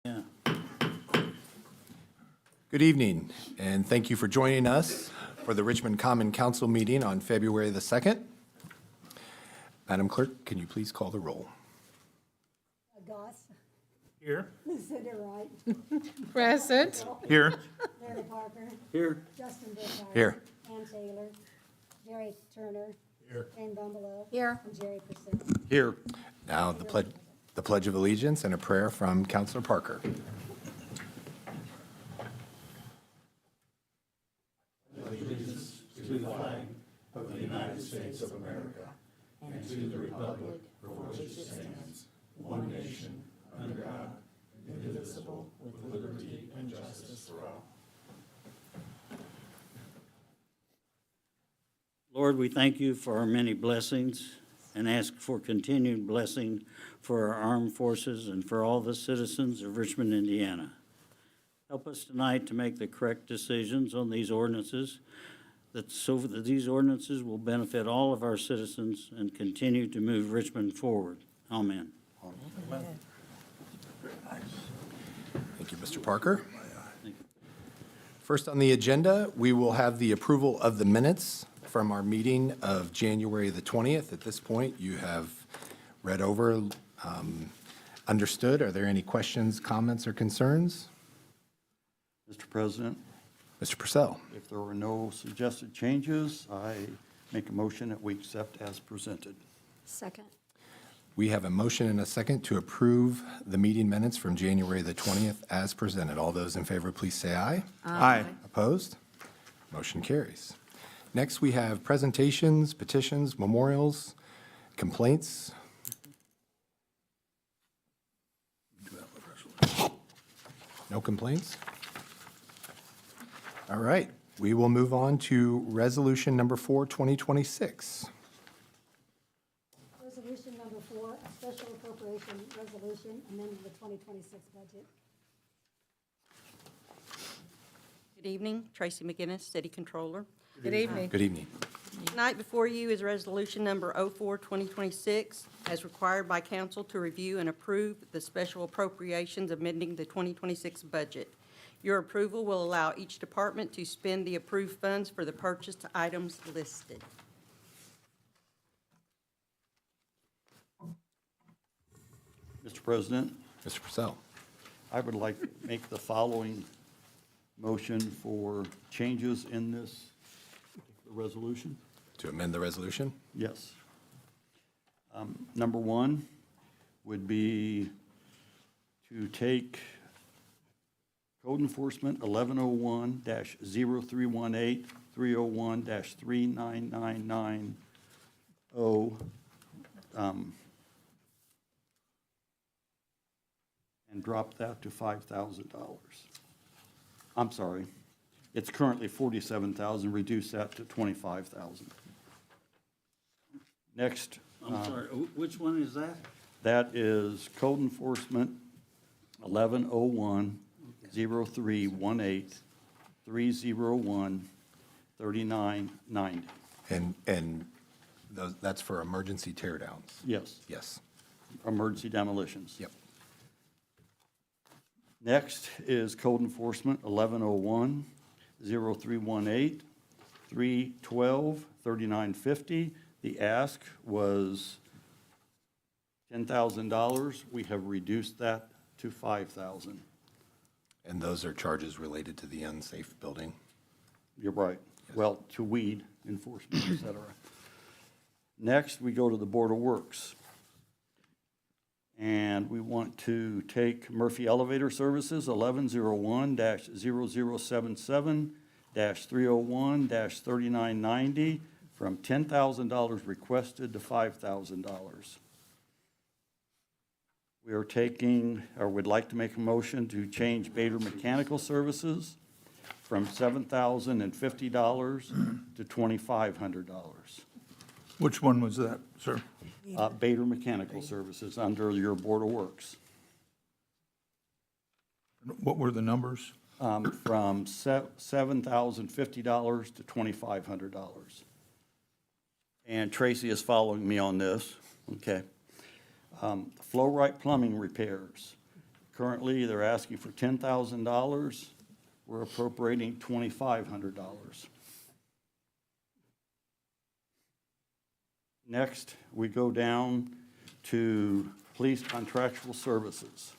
Yeah. Good evening, and thank you for joining us for the Richmond Common Council meeting on February the 2nd. Madam Clerk, can you please call the roll? Goss. Here. Lucinda Wright. Present. Here. Larry Parker. Here. Justin Burkhart. Here. Ann Taylor. Jerry Turner. Here. Jane Bumbelow. Here. And Jerry Purcell. Here. Now, the Pledge of Allegiance and a prayer from Councilor Parker. Lord, we thank you for our many blessings and ask for continued blessing for our armed forces and for all the citizens of Richmond, Indiana. Help us tonight to make the correct decisions on these ordinances, so that these ordinances will benefit all of our citizens and continue to move Richmond forward. Amen. Thank you, Mr. Parker. Thank you. First on the agenda, we will have the approval of the minutes from our meeting of January the 20th. At this point, you have read over, understood. Are there any questions, comments, or concerns? Mr. President, Mr. Purcell. if there are no suggested changes, I make a motion that we accept as presented. Second. We have a motion and a second to approve the meeting minutes from January the 20th as presented. All those in favor, please say aye. Aye. Opposed? Motion carries. Next, we have presentations, petitions, memorials, complaints. No complaints? All right, we will move on to resolution number 4, 2026. Resolution number 4, a special appropriation resolution amending the 2026 budget. Good evening, Tracy McGinnis, City Controller. Good evening. Good evening. Tonight before you is Resolution Number 04-2026, as required by council to review and approve the special appropriations amending the 2026 budget. Your approval will allow each department to spend the approved funds for the purchased items listed. Mr. President, Mr. Purcell. I would like to make the following motion for changes in this particular resolution. To amend the resolution? Yes. Number 1 would be to take Code Enforcement 1101-0318, 301-3999, and drop that to $5,000. I'm sorry, it's currently $47,000, reduce that to $25,000. Next, I'm sorry, which one is that? that is Code Enforcement 1101-0318, 301-3990. And that's for emergency teardowns? Yes, Yes. emergency demolitions. Yep. Next is Code Enforcement 1101-0318, 312-3950. The ask was $10,000. We have reduced that to $5,000. And those are charges related to the unsafe building? You're right. Well, to weed enforcement, et cetera. Next, we go to the Board of Works. And we want to take Murphy Elevator Services 1101-0077-301-3990 from $10,000 requested to $5,000. We are taking, or would like to make a motion to change Bader Mechanical Services from $7,050 to $2,500. Which one was that, sir? Bader Mechanical Services under your Board of Works. What were the numbers? From $7,050 to $2,500. And Tracy is following me on this, okay? Flow Right Plumbing repairs, Currently, they're asking for $10,000. We're appropriating $2,500. Next, we go down to police contractual services,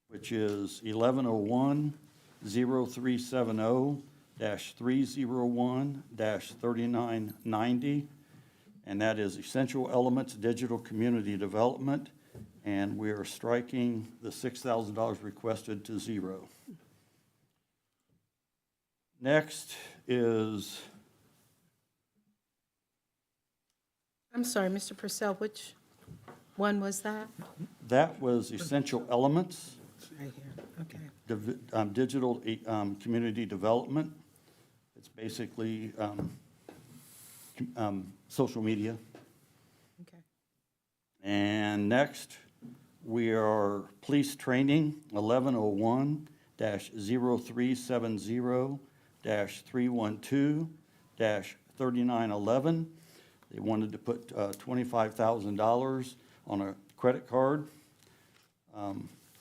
which is 1101-0370-301-3990, and that is Essential Elements Digital Community Development, and we are striking the $6,000 requested to zero. Next is, I'm sorry, Mr. Purcell, which one was that? that was Essential Elements, Right here, okay. Digital Community Development. It's basically social media. Okay. And next, we are police training, 1101-0370-312-3911. They wanted to put $25,000 on a credit card.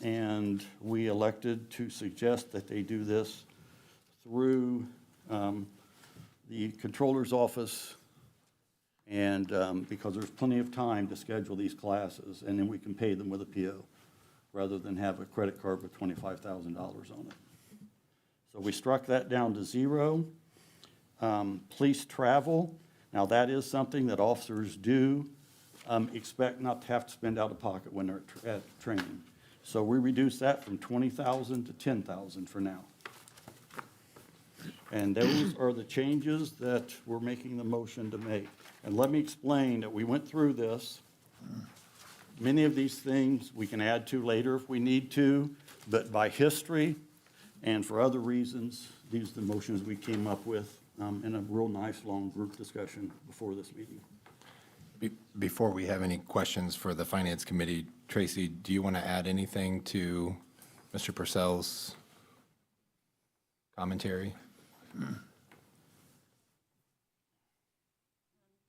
And we elected to suggest that they do this through the controller's office, and because there's plenty of time to schedule these classes, and then we can pay them with a PO, rather than have a credit card with $25,000 on it. So we struck that down to zero. Police travel, now that is something that officers do expect not to have to spend out of pocket when they're at training. So we reduced that from $20,000 to $10,000 for now. And those are the changes that we're making the motion to make. And let me explain that we went through this. Many of these things we can add to later if we need to, but by history and for other reasons, these are the motions we came up with in a real nice long group discussion before this meeting. Before we have any questions for the Finance Committee, Tracy, do you want to add anything to Mr. Purcell's commentary?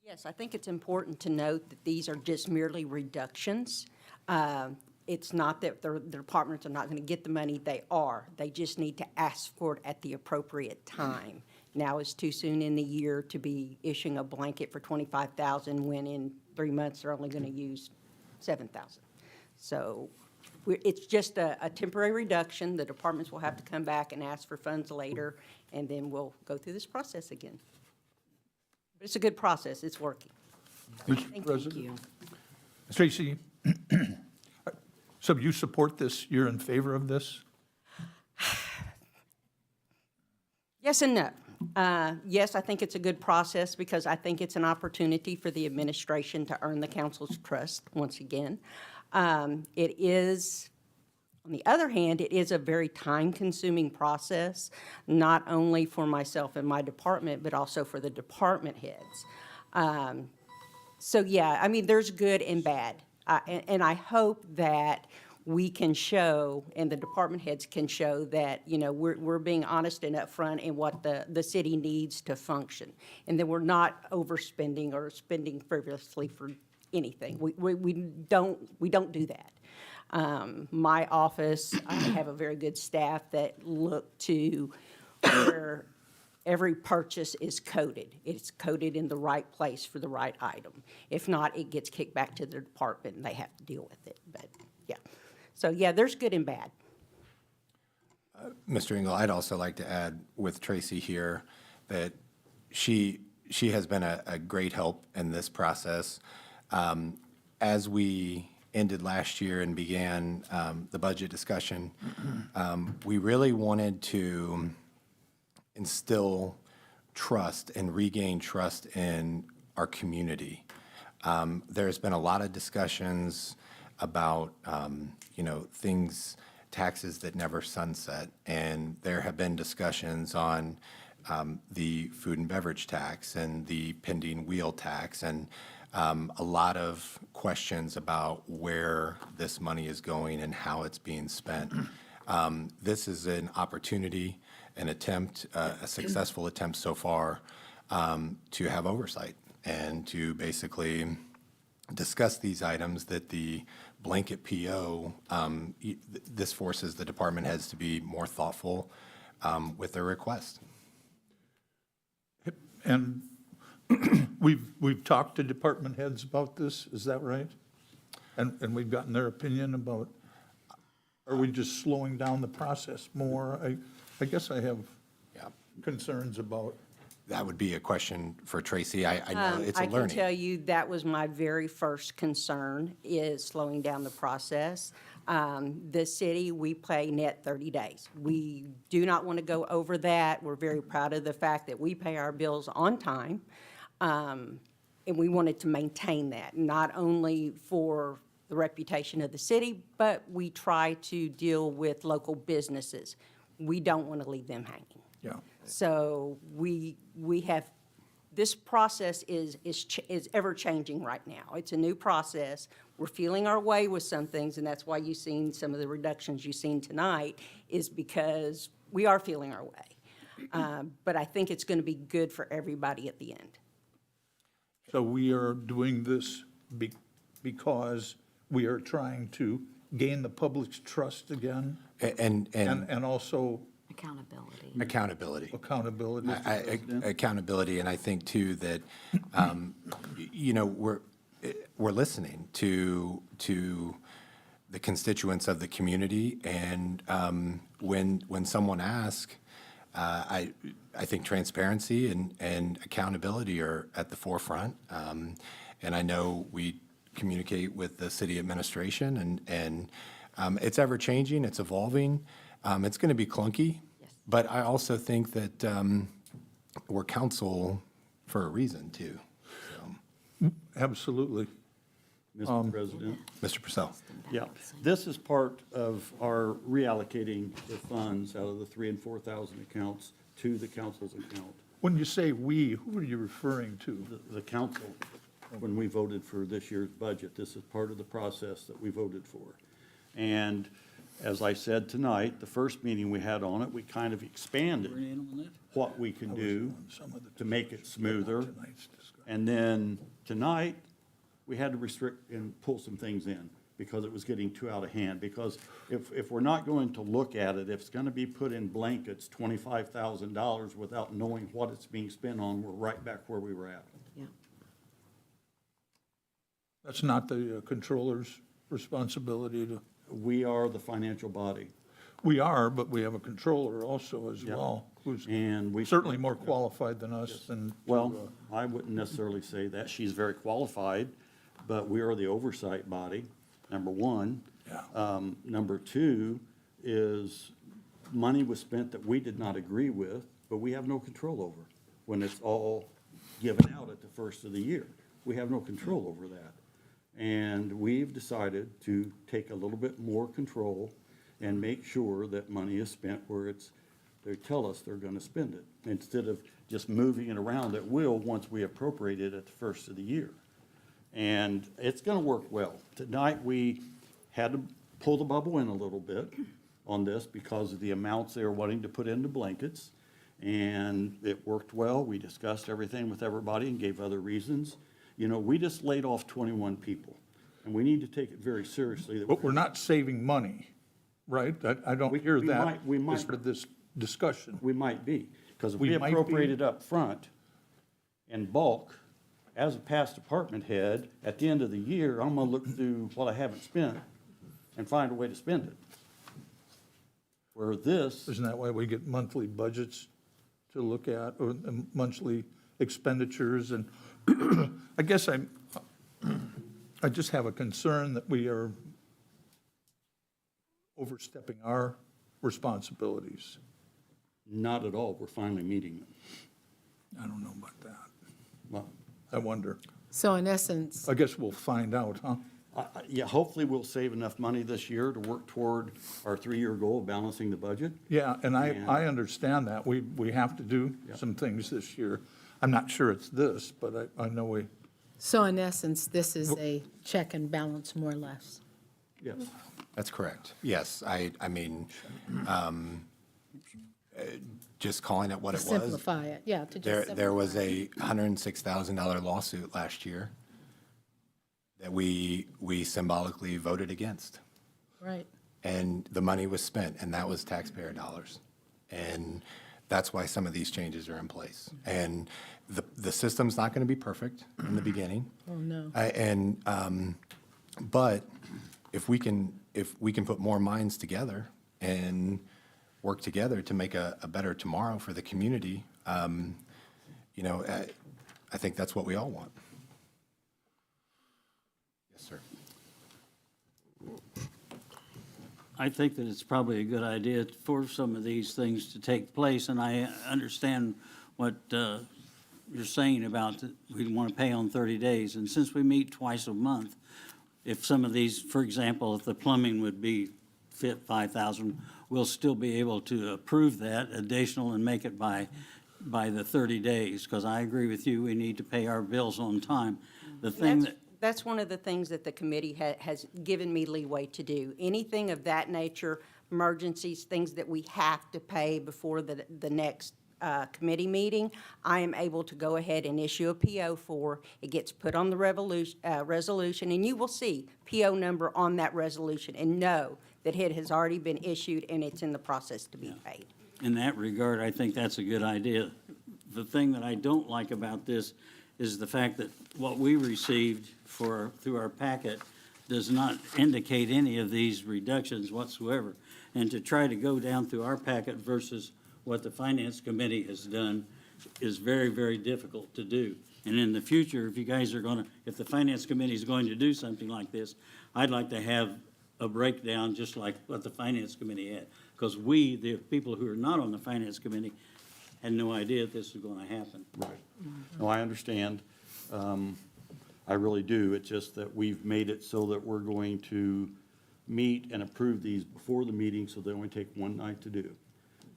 Yes, I think it's important to note that these are just merely reductions. It's not that the departments are not going to get the money. They are. They just need to ask for it at the appropriate time. Now is too soon in the year to be issuing a blanket for $25,000 when in 3 months they're only going to use $7,000. So it's just a temporary reduction. The departments will have to come back and ask for funds later, and then we'll go through this process again. But it's a good process. It's working. Mr. President? you. Tracy, so you support this? You're in favor of this? Yes and no. Yes, I think it's a good process because I think it's an opportunity for the administration to earn the council's trust once again. It is, on the other hand, it is a very time-consuming process, not only for myself and my department, but also for the department heads. So, yeah, I mean, there's good and bad. And I hope that we can show, and the department heads can show that, you know, we're being honest and upfront in what the city needs to function, and that we're not overspending or spending frivolously for anything. We don't do that. My office, I have a very good staff that look to where every purchase is coded. It's coded in the right place for the right item. If not, it gets kicked back to the department and they have to deal with it. But yeah, so yeah, there's good and bad. Mr. Engel, I'd also like to add with Tracy here that she has been a great help in this process. As we ended last year and began the budget discussion, we really wanted to instill trust and regain trust in our community. There's been a lot of discussions about, things, taxes that never sunset, and there have been discussions on the food and beverage tax and the pending wheel tax, and a lot of questions about where this money is going and how it's being spent. This is an opportunity, an attempt, a successful attempt so far, to have oversight and to basically discuss these items, that the blanket PO, this forces the department heads to be more thoughtful with their request. And we've talked to department heads about this, is that right? And we've gotten their opinion about, are we just slowing down the process more? I guess I have Yeah, concerns about, that would be a question for Tracy. I know it's a I can learning. tell you that was my very first concern, is slowing down the process. The city, we pay net 30 days. We do not want to go over that. We're very proud of the fact that we pay our bills on time. And we wanted to maintain that, not only for the reputation of the city, but we try to deal with local businesses. We don't want to leave them hanging. yeah. So we have, this process is ever-changing right now. It's a new process. We're feeling our way with some things, and that's why you've seen some of the reductions you've seen tonight, is because we are feeling our way. But I think it's going to be good for everybody at the end. So we are doing this because we are trying to gain the public's trust again And and also Accountability. accountability. accountability. Accountability, and I think too that, you know, we're listening to the constituents of the community, and when someone asks, I think transparency and accountability are at the forefront. And I know we communicate with the city administration, and it's ever-changing, it's evolving. It's going to be clunky, but I also think that we're council for a reason, too. Absolutely. Mr. President. Mr. Purcell? Yeah, this is part of our reallocating the funds out of the 3,000 and 4,000 accounts to the council's account. When you say "we," who are you referring to? The council, when we voted for this year's budget, this is part of the process that we voted for. And as I said tonight, the first meeting we had on it, we kind of expanded what we can do to make it smoother. And then tonight, we had to restrict and pull some things in because it was getting too out of hand. Because if we're not going to look at it, if it's going to be put in blankets, $25,000 without knowing what it's being spent on, we're right back where we were at. Yeah. That's not the controller's responsibility to, We are the financial body. we are, but we have a controller also as Yeah. well, who's And we certainly more qualified than us and. Well, I wouldn't necessarily say that. She's very qualified, but we are the oversight body, number one. Yeah. Number two is money was spent that we did not agree with, but we have no control over when it's all given out at the first of the year. We have no control over that. And we've decided to take a little bit more control and make sure that money is spent where they tell us they're gonna spend it, instead of just moving it around at will once we appropriate it at the first of the year. And it's gonna work well. Tonight, we had to pull the bubble in a little bit on this because of the amounts they were wanting to put into blankets. And it worked well. We discussed everything with everybody and gave other reasons. You know, we just laid off 21 people, and we need to take it very seriously. But we're not saving money, right? I don't hear we that might- we might. as part of this discussion. We might be, because if We we might be. appropriated up front in bulk, as a past department head, at the end of the year, I'm gonna look through what I haven't spent and find a way to spend it. Where this, Isn't that why we get monthly budgets to look at, or monthly expenditures? And I guess I just have a concern that we are overstepping our responsibilities. not at all, we're finally meeting them. I don't know about that. Well, I wonder. So in essence, I guess we'll find out, huh? yeah, hopefully we'll save enough money this year to work toward our 3-year goal of balancing the budget. Yeah, and Yeah. I understand that. We have to do some things this year. I'm not sure it's this, but I know we, so in essence, this is a check and balance, more or less. Yes. That's correct. Yes, I mean, just calling it what To it was. simplify it, yeah, to just There simplify. was a $106,000 lawsuit last year that we symbolically voted against. Right. And the money was spent, and that was taxpayer dollars. And that's why some of these changes are in place. And the system's not going to be perfect in the beginning. Oh, no. But if we can put more minds together and work together to make a better tomorrow for the community, you know, I think that's what we all want. Yes, sir. I think that it's probably a good idea for some of these things to take place, and I understand what you're saying about that we want to pay on 30 days. And since we meet twice a month, if some of these, for example, if the plumbing would be fit 5,000, we'll still be able to approve that additional and make it by the 30 days, because I agree with you, we need to pay our bills on time. The thing that, That's one of the things that the committee has given me leeway to do. Anything of that nature, emergencies, things that we have to pay before the next committee meeting, I am able to go ahead and issue a PO for. It gets put on the resolution, and you will see PO number on that resolution and know that it has already been issued and it's in the process to be paid. in that regard, I think that's a good idea. The thing that I don't like about this is the fact that what we received through our packet does not indicate any of these reductions whatsoever. And to try to go down through our packet versus what the Finance Committee has done is very, very difficult to do. And in the future, if you guys are gonna, if the Finance Committee is going to do something like this, I'd like to have a breakdown just like what the Finance Committee had. Because we, the people who are not on the Finance Committee, had no idea this was gonna happen. Right. No, I understand. I really do. It's just that we've made it so that we're going to meet and approve these before the meeting, so they only take one night to do.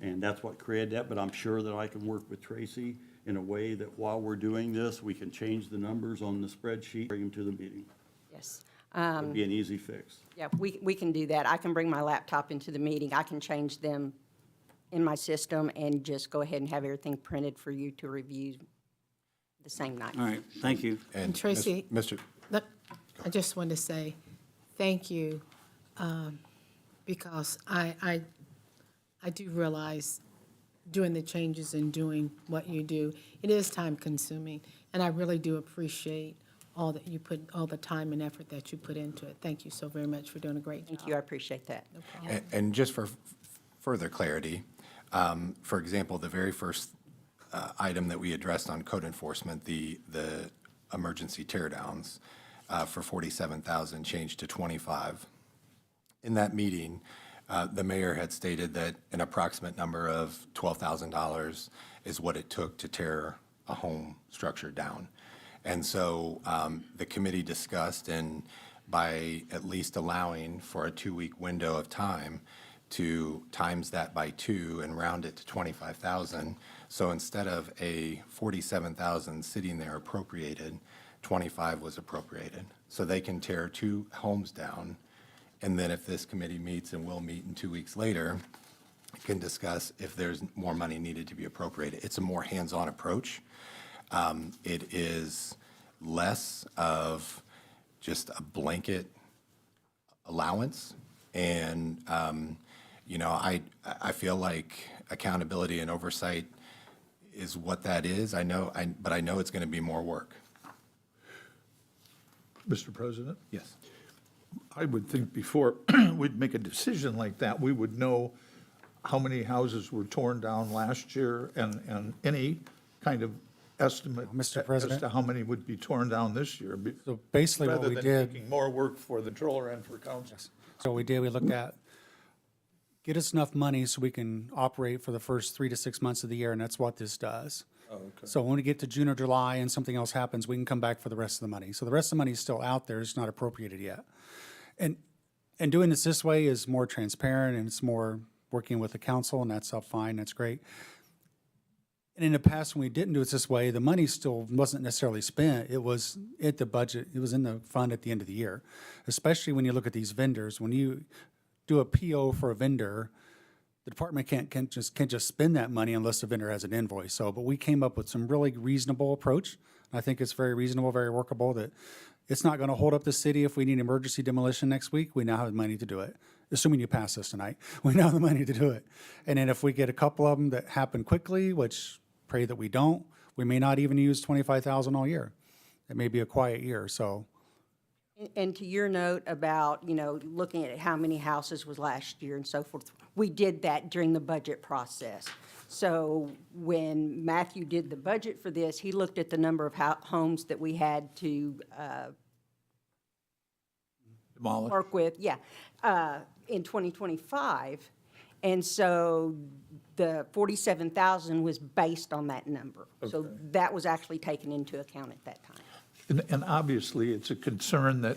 And that's what created that, but I'm sure that I can work with Tracy in a way that while we're doing this, we can change the numbers on the spreadsheet, bring them to the meeting. Yes. It'd be an easy fix. Yeah, we can do that. I can bring my laptop into the meeting. I can change them in my system and just go ahead and have everything printed for you to review the same night. All right, thank you. And Tracy- Mr. Look, I just want to say thank you, because I do realize doing the changes and doing what you do, it is time consuming, and I really do appreciate all that you put, all the time and effort that you put into it. Thank you so very much for doing a great job. Thank you, I appreciate that. And just for further clarity, for example, the very first item that we addressed on code enforcement, the emergency teardowns for 47,000 changed to 25. In that meeting, the mayor had stated that an approximate number of $12,000 is what it took to tear a home structure down. And so the committee discussed, and by at least allowing for a 2-week window of time to times that by 2 and round it to 25,000. So instead of a 47,000 sitting there appropriated, 25 was appropriated. So they can tear 2 homes down. And then if this committee meets, and will meet in 2 weeks later, can discuss if there's more money needed to be appropriated. It's a more hands-on approach. It is less of just a blanket allowance. And, you know, I feel like accountability and oversight is what that is. But I know it's going to be more work. Mr. President? Yes. I would think before we'd make a decision like that, we would know how many houses were torn down last year and any kind of estimate Mr. President? as to how many would be torn down this year. So basically what we Rather did, than making more work for the controller and for council. so we looked at, get us enough money so we can operate for the first 3 to 6 months of the year, and that's what this does. So when we get to June or July and something else happens, we can come back for the rest of the money. So the rest of the money is still out there, it's not appropriated yet. And doing this way is more transparent, and it's more working with the council, and that's all fine, that's great. And in the past, when we didn't do it this way, the money still wasn't necessarily spent. It was at the budget, it was in the fund at the end of the year. Especially when you look at these vendors, when you do a PO for a vendor, the department can't just spend that money unless the vendor has an invoice. So, but we came up with some really reasonable approach. I think it's very reasonable, very workable, that It's not going to hold up the city if we need emergency demolition next week. We now have the money to do it. Assuming you pass this tonight, we now have the money to do it. And then if we get a couple of them that happen quickly, which pray that we don't, we may not even use 25,000 all year. It may be a quiet year, so. And to your note about, looking at how many houses was last year and so forth, we did that during the budget process. So when Matthew did the budget for this, he looked at the number of homes that we had to Demolish. work with, in 2025. And so the 47,000 was based on that number. So that was actually taken into account at that time. And obviously, it's a concern that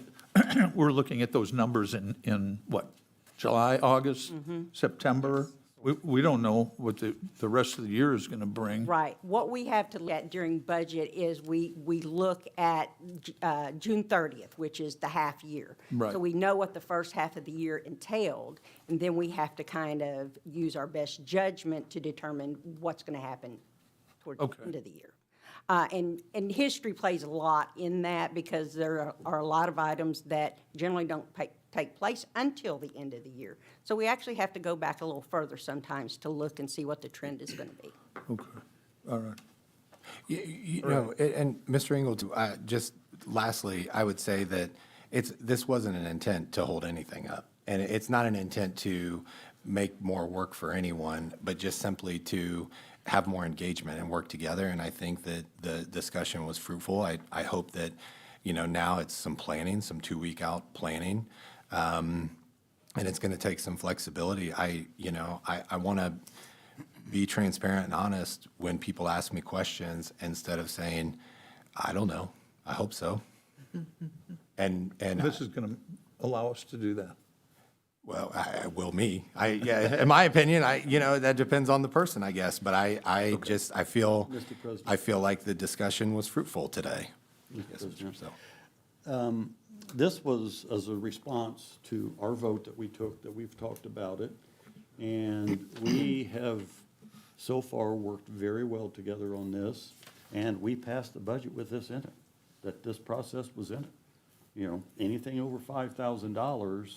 we're looking at those numbers in what, July, August, September? We don't know what the rest of the year is going to bring. Right. What we have to look at during budget is we look at June 30th, which is the half year. Right. So we know what the first half of the year entailed, and then we have to kind of use our best judgment to determine what's going to happen toward the Okay. end of the year. And history plays a lot in that because there are a lot of items that generally don't take place until the end of the year. So we actually have to go back a little further sometimes to look and see what the trend is going to be. Okay, all right. And Mr. Engel, just lastly, I would say that this wasn't an intent to hold anything up. And it's not an intent to make more work for anyone, but just simply to have more engagement and work together. And I think that the discussion was fruitful. I hope that, now it's some planning, some 2-week out planning. And it's going to take some flexibility. I want to be transparent and honest when people ask me questions instead of saying, I don't know, I hope so. And This is going to allow us to do that. well, in my opinion, that depends on the person, I guess. But I feel like the discussion was fruitful today. Yes, President. so. This was as a response to our vote that we took, that we've talked about it. And we have so far worked very well together on this. And we passed the budget with this in it, that this process was in it. Anything over $5,000,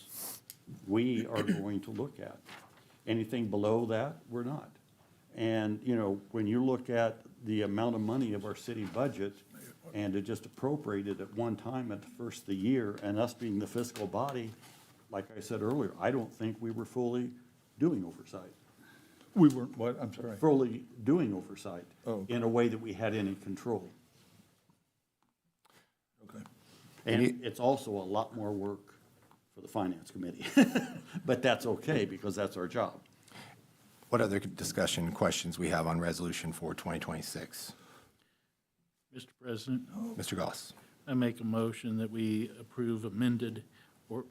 we are going to look at. Anything below that, we're not. And, when you look at the amount of money of our city budget and to just appropriate it at one time at the first of the year, and us being the fiscal body, like I said earlier, I don't think we were fully doing oversight. We weren't, what, I'm sorry? Fully doing oversight Oh. in a way that we had any control. Okay. And it's also a lot more work for the finance committee. But that's okay, because that's our job. What other discussion questions we have on Resolution for 2026? Mr. President, Mr. Goss. I make a motion that we approve amended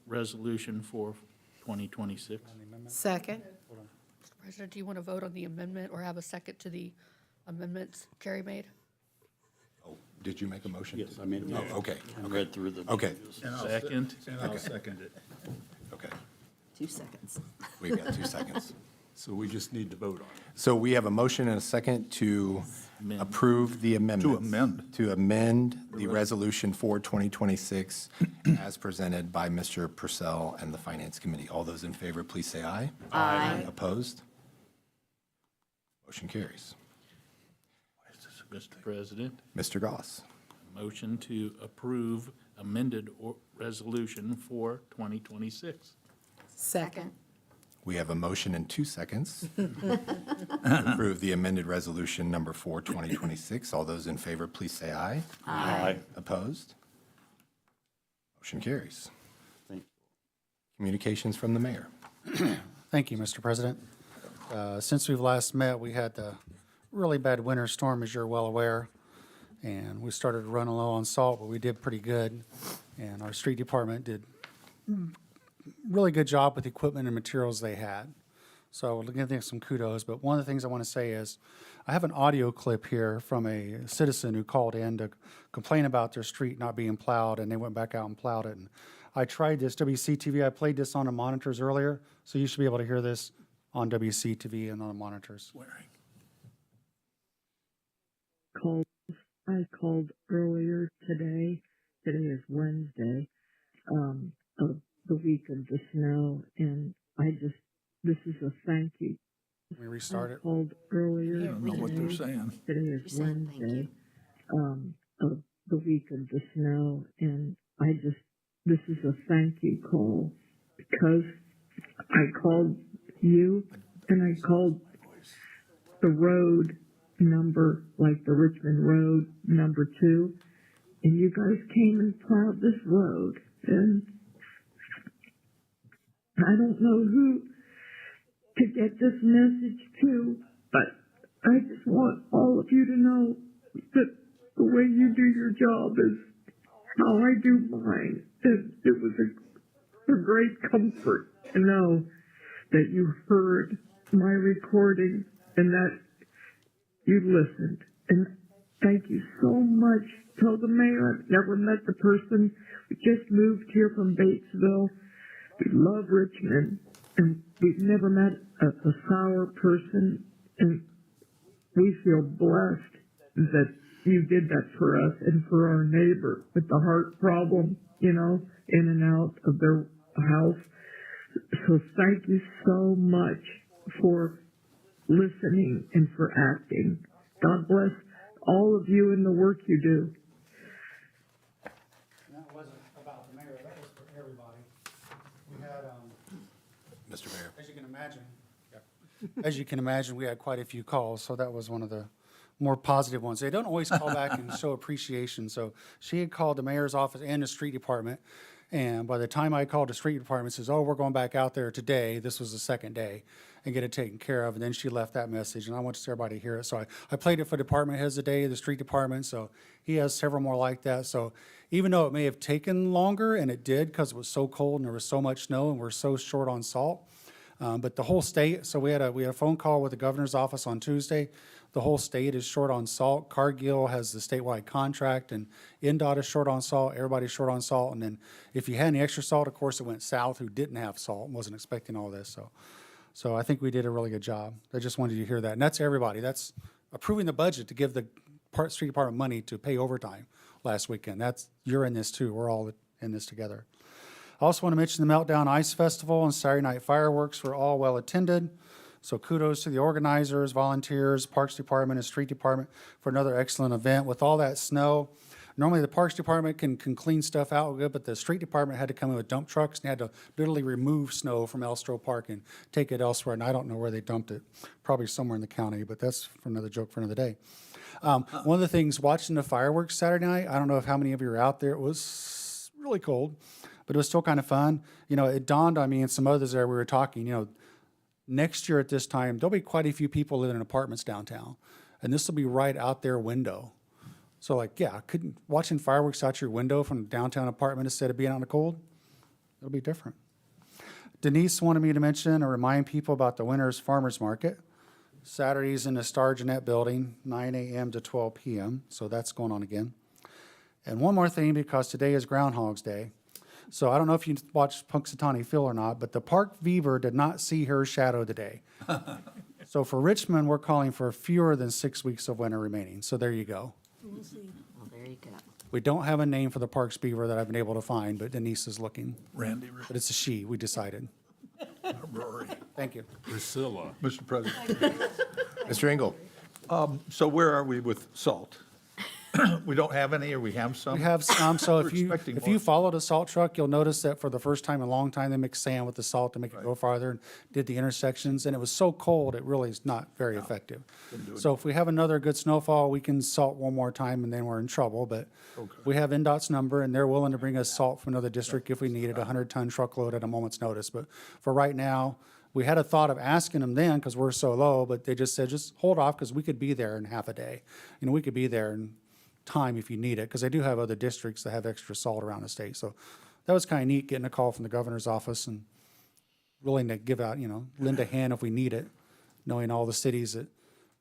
resolution for 2026. Second? Mr. President, do you want to vote on the amendment or have a second to the amendments Carrie made? Oh, did you make a motion? Yes, I made a motion. Okay, I read through the. Okay. Second? And I'll second it. okay. 2 seconds. We've got 2 seconds. So we just need to vote on it. So we have a motion and a second to approve the amendment. To amend the resolution for 2026 as presented by Mr. Purcell and the Finance Committee. All those in favor, please say aye. Aye. Opposed? Motion carries. Mr. President, Mr. Goss. motion to approve amended resolution for 2026. Second. We have a motion in 2 seconds to approve the amended resolution number 4, 2026. All those in favor, please say aye. Aye. Opposed? Motion carries. Thank you. Communications from the mayor. Thank you, Mr. President. Since we've last met, we had the really bad winter storm, as you're well aware, and we started running low on salt, but we did pretty good. And our street department did really good job with the equipment and materials they had. So we're giving them some kudos, but one of the things I want to say is, I have an audio clip here from a citizen who called in to complain about their street not being plowed, and they went back out and plowed it. And I tried this, WCTV, I played this on the monitors earlier, so you should be able to hear this on WCTV and on the monitors. I called earlier today today is Wednesday, of the week of the snow, and this is a thank you. Can we restart it? I called earlier. I don't know what they're saying. Today is You're saying thank Wednesday, you. of the week of the snow, and this is a thank you call, because I called you, and I called the road number, like the Richmond Road number 2, and you guys came and plowed this road, and I don't know who to get this message to, but I just want all of you to know that the way you do your job is how I do mine. And it was a great comfort to know that you heard my recording and that you listened. And thank you so much. Tell the mayor I've never met the person. We just moved here from Batesville. We love Richmond, and we've never met a sour person, and we feel blessed that you did that for us and for our neighbor with the heart problem, in and out of their house. So thank you so much for listening and for acting. God bless all of you and the work you do. That wasn't about the mayor, that was for everybody. We had, Mr. Mayor. as you can imagine, we had quite a few calls, so that was one of the more positive ones. They don't always call back and show appreciation, so she had called the mayor's office and the street department, and by the time I called the street department, says, oh, we're going back out there today, this was the second day, and get it taken care of, and then she left that message, and I want everybody to hear it, so I played it for department heads today, the street department, so he has several more like that, so even though it may have taken longer, and it did, because it was so cold and there was so much snow, and we're so short on salt, but the whole state, so we had a phone call with the governor's office on Tuesday. The whole state is short on salt. Cargill has the statewide contract, and NDOT is short on salt. Everybody's short on salt. And then if you had any extra salt, of course, it went south who didn't have salt and wasn't expecting all this. So I think we did a really good job. I just wanted you to hear that. And that's everybody. That's approving the budget to give the street department money to pay overtime last weekend. You're in this too. We're all in this together. I also want to mention the Meltdown Ice Festival and Saturday night fireworks were all well attended. So kudos to the organizers, volunteers, Parks Department, and Street Department for another excellent event. With all that snow, normally the Parks Department can clean stuff out good, but the Street Department had to come in with dump trucks and had to literally remove snow from Elstro Park and take it elsewhere. And I don't know where they dumped it, probably somewhere in the county, but that's for another joke for another day. One of the things, watching the fireworks Saturday night, I don't know if how many of you were out there. It was really cold, but it was still kind of fun. It dawned on me and some others there, we were talking, next year at this time, there'll be quite a few people living in apartments downtown, and this will be right out their window. So watching fireworks out your window from a downtown apartment instead of being out in the cold, it'll be different. Denise wanted me to mention or remind people about the Winter's Farmers Market. Saturdays in the Star Jeanette Building, 9 a.m. to 12 p.m., so that's going on again. And one more thing, because today is Groundhog's Day. So I don't know if you watched Punxsutawney Phil or not, but the park beaver did not see her shadow today. So for Richmond, we're calling for fewer than 6 weeks of winter remaining. So there you go. Well, there you go. We don't have a name for the park's beaver that I've been able to find, but Denise is looking. Randy, But it's a she, we decided. Rory. Thank you. Priscilla. Mr. President. Mr. Engel. So where are we with salt? We don't have any, or we have some? We have some, so We're if you expecting if more. you follow the salt truck, you'll notice that for the first time in a long time, they mixed sand with the salt to make it go farther and did the intersections, and it was so cold, it really is not very effective. So if we have another good snowfall, we can salt one more time, and then we're in trouble, but we have NDOT's number, and they're willing to bring us salt from another district if we need it, a 100-ton truckload at a moment's notice. But for right now, we had a thought of asking them then, because we're so low, but they just said, just hold off, because we could be there in half a day. We could be there in time if you need it, because they do have other districts that have extra salt around the state. So that was kind of neat, getting a call from the governor's office and willing to give out, lend a hand if we need it, knowing all the cities that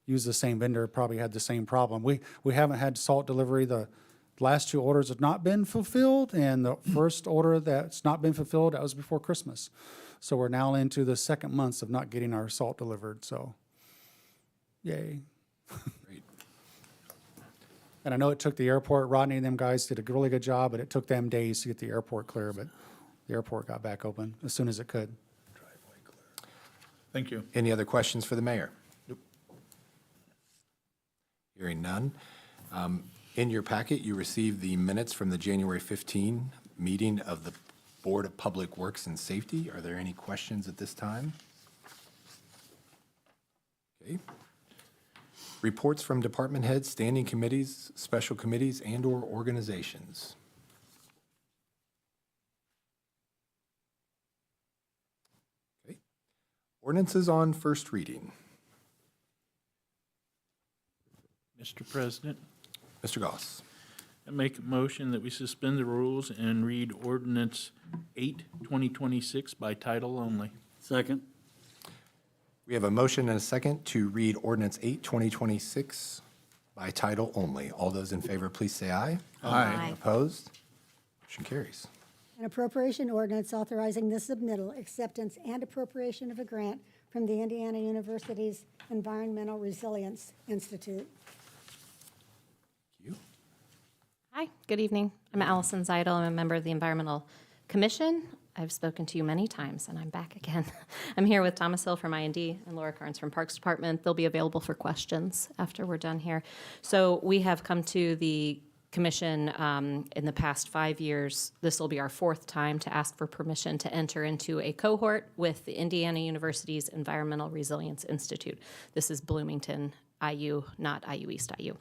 use the same vendor probably had the same problem. We haven't had salt delivery. The last 2 orders have not been fulfilled, and the first order that's not been fulfilled, that was before Christmas. So we're now into the second months of not getting our salt delivered, so yay. And I know it took the airport, Rodney and them guys did a really good job, but it took them days to get the airport clear, but the airport got back open as soon as it could. Thank you. Any other questions for the mayor? Hearing none. In your packet, you received the minutes from the January 15 meeting of the Board of Public Works and Safety. Are there any questions at this time? Okay. Reports from department heads, standing committees, special committees, and/or organizations. Okay. Ordinances on first reading. Mr. President, Mr. Goss. I make a motion that we suspend the rules and read ordinance 8, 2026 by title only. Second? We have a motion and a second to read ordinance 8, 2026 by title only. All those in favor, please say aye. Aye. Opposed? Motion carries. An appropriation ordinance authorizing the submittal, acceptance, and appropriation of a grant from the Indiana University's Environmental Resilience Institute. You. Hi, good evening. I'm Allison Zeidel. I'm a member of the Environmental Commission. I've spoken to you many times, and I'm back again. I'm here with Thomas Hill from I&D and Laura Carnes from Parks Department. They'll be available for questions after we're done here. So we have come to the Commission in the past 5 years. This will be our 4th time to ask for permission to enter into a cohort with the Indiana University's Environmental Resilience Institute. This is Bloomington IU, not IU East IU.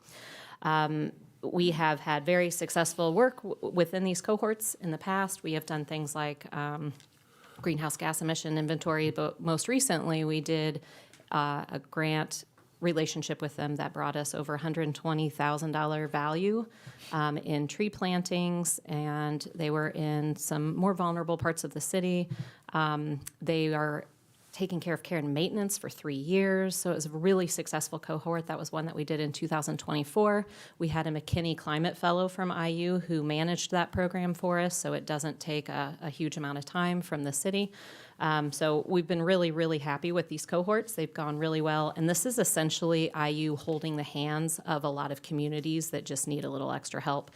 We have had very successful work within these cohorts in the past. We have done things like greenhouse gas emission inventory, but most recently we did a grant relationship with them that brought us over $120,000 value in tree plantings, and they were in some more vulnerable parts of the city. They are taking care and maintenance for 3 years. So it was a really successful cohort. That was one that we did in 2024. We had a McKinney Climate Fellow from IU who managed that program for us, so it doesn't take a huge amount of time from the city. So we've been really, really happy with these cohorts. They've gone really well. And this is essentially IU holding the hands of a lot of communities that just need a little extra help.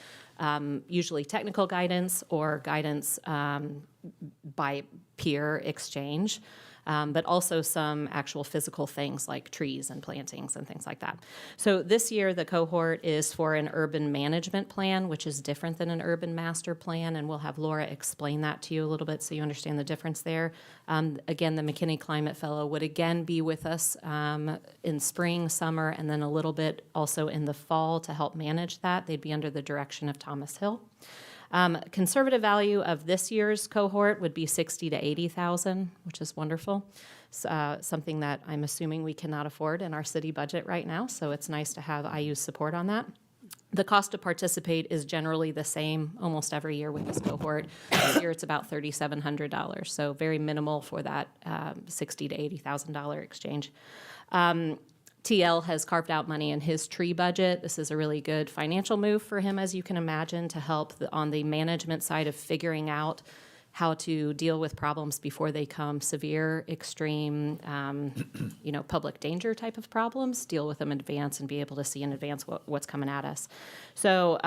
Usually technical guidance or guidance by peer exchange. But also some actual physical things like trees and plantings and things like that. So this year, the cohort is for an urban management plan, which is different than an urban master plan, and we'll have Laura explain that to you a little bit so you understand the difference there. Again, the McKinney Climate Fellow would again be with us in spring, summer, and then a little bit also in the fall to help manage that. They'd be under the direction of Thomas Hill. Conservative value of this year's cohort would be $60,000 to $80,000, which is wonderful. Something that I'm assuming we cannot afford in our city budget right now, so it's nice to have IU's support on that. The cost to participate is generally the same almost every year with this cohort. This year it's about $3,700, so very minimal for that $60,000 to $80,000 exchange. TL has carved out money in his tree budget. This is a really good financial move for him, as you can imagine, to help on the management side of figuring out how to deal with problems before they come severe, extreme, public danger type of problems, deal with them in advance and be able to see in advance what's coming at us. So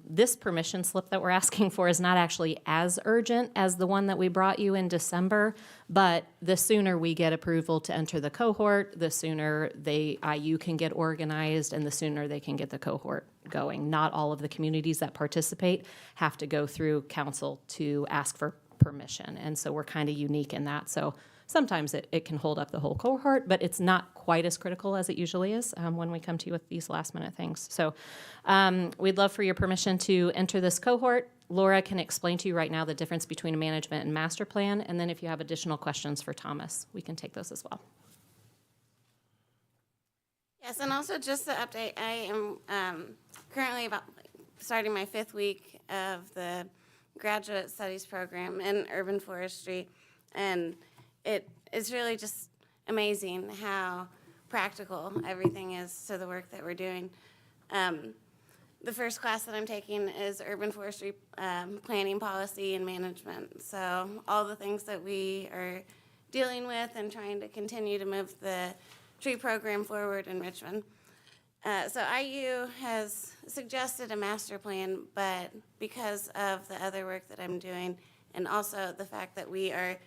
this permission slip that we're asking for is not actually as urgent as the one that we brought you in December, but the sooner we get approval to enter the cohort, the sooner IU can get organized and the sooner they can get the cohort going. Not all of the communities that participate have to go through council to ask for permission, and so we're kind of unique in that. So sometimes it can hold up the whole cohort, but it's not quite as critical as it usually is when we come to you with these last minute things. So we'd love for your permission to enter this cohort. Laura can explain to you right now the difference between a management and master plan, and then if you have additional questions for Thomas, we can take those as well. Yes, and also just to update, I am currently about starting my 5th week of the graduate studies program in urban forestry, and it is really just amazing how practical everything is to the work that we're doing. The first class that I'm taking is urban forestry planning, policy, and management. So all the things that we are dealing with and trying to continue to move the tree program forward in Richmond. So IU has suggested a master plan, but because of the other work that I'm doing, and also the fact that we are,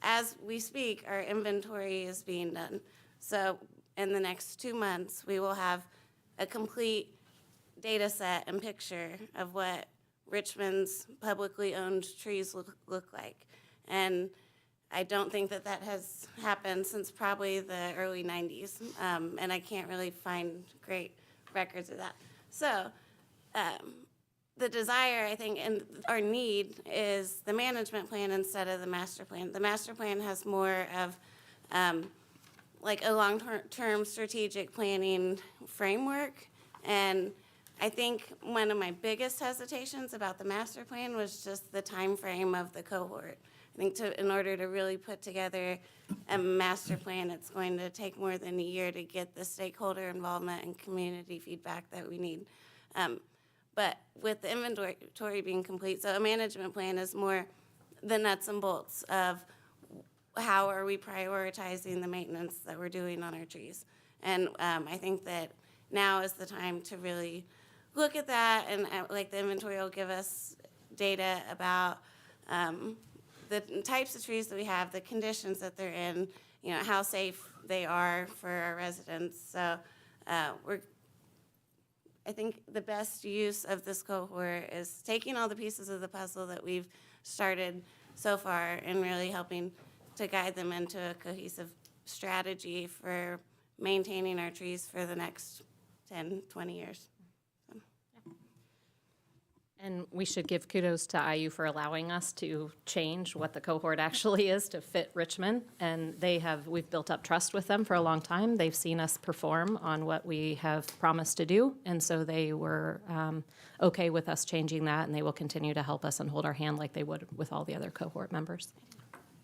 as we speak, our inventory is being done. So in the next 2 months, we will have a complete data set and picture of what Richmond's publicly owned trees look like. And I don't think that that has happened since probably the early 90s, and I can't really find great records of that. So the desire, I think, and our need is the management plan instead of the master plan. The master plan has more of like a long-term strategic planning framework, and I think one of my biggest hesitations about the master plan was just the time frame of the cohort. I think in order to really put together a master plan, it's going to take more than a year to get the stakeholder involvement and community feedback that we need. But with the inventory being complete, so a management plan is more the nuts and bolts of how are we prioritizing the maintenance that we're doing on our trees. And I think that now is the time to really look at that, and like the inventory will give us data about the types of trees that we have, the conditions that they're in, you know, how safe they are for our residents. So I think the best use of this cohort is taking all the pieces of the puzzle that we've started so far and really helping to guide them into a cohesive strategy for maintaining our trees for the next 10, 20 years. And we should give kudos to IU for allowing us to change what the cohort actually is to fit Richmond. And we've built up trust with them for a long time. They've seen us perform on what we have promised to do. And so they were okay with us changing that, and they will continue to help us and hold our hand like they would with all the other cohort members.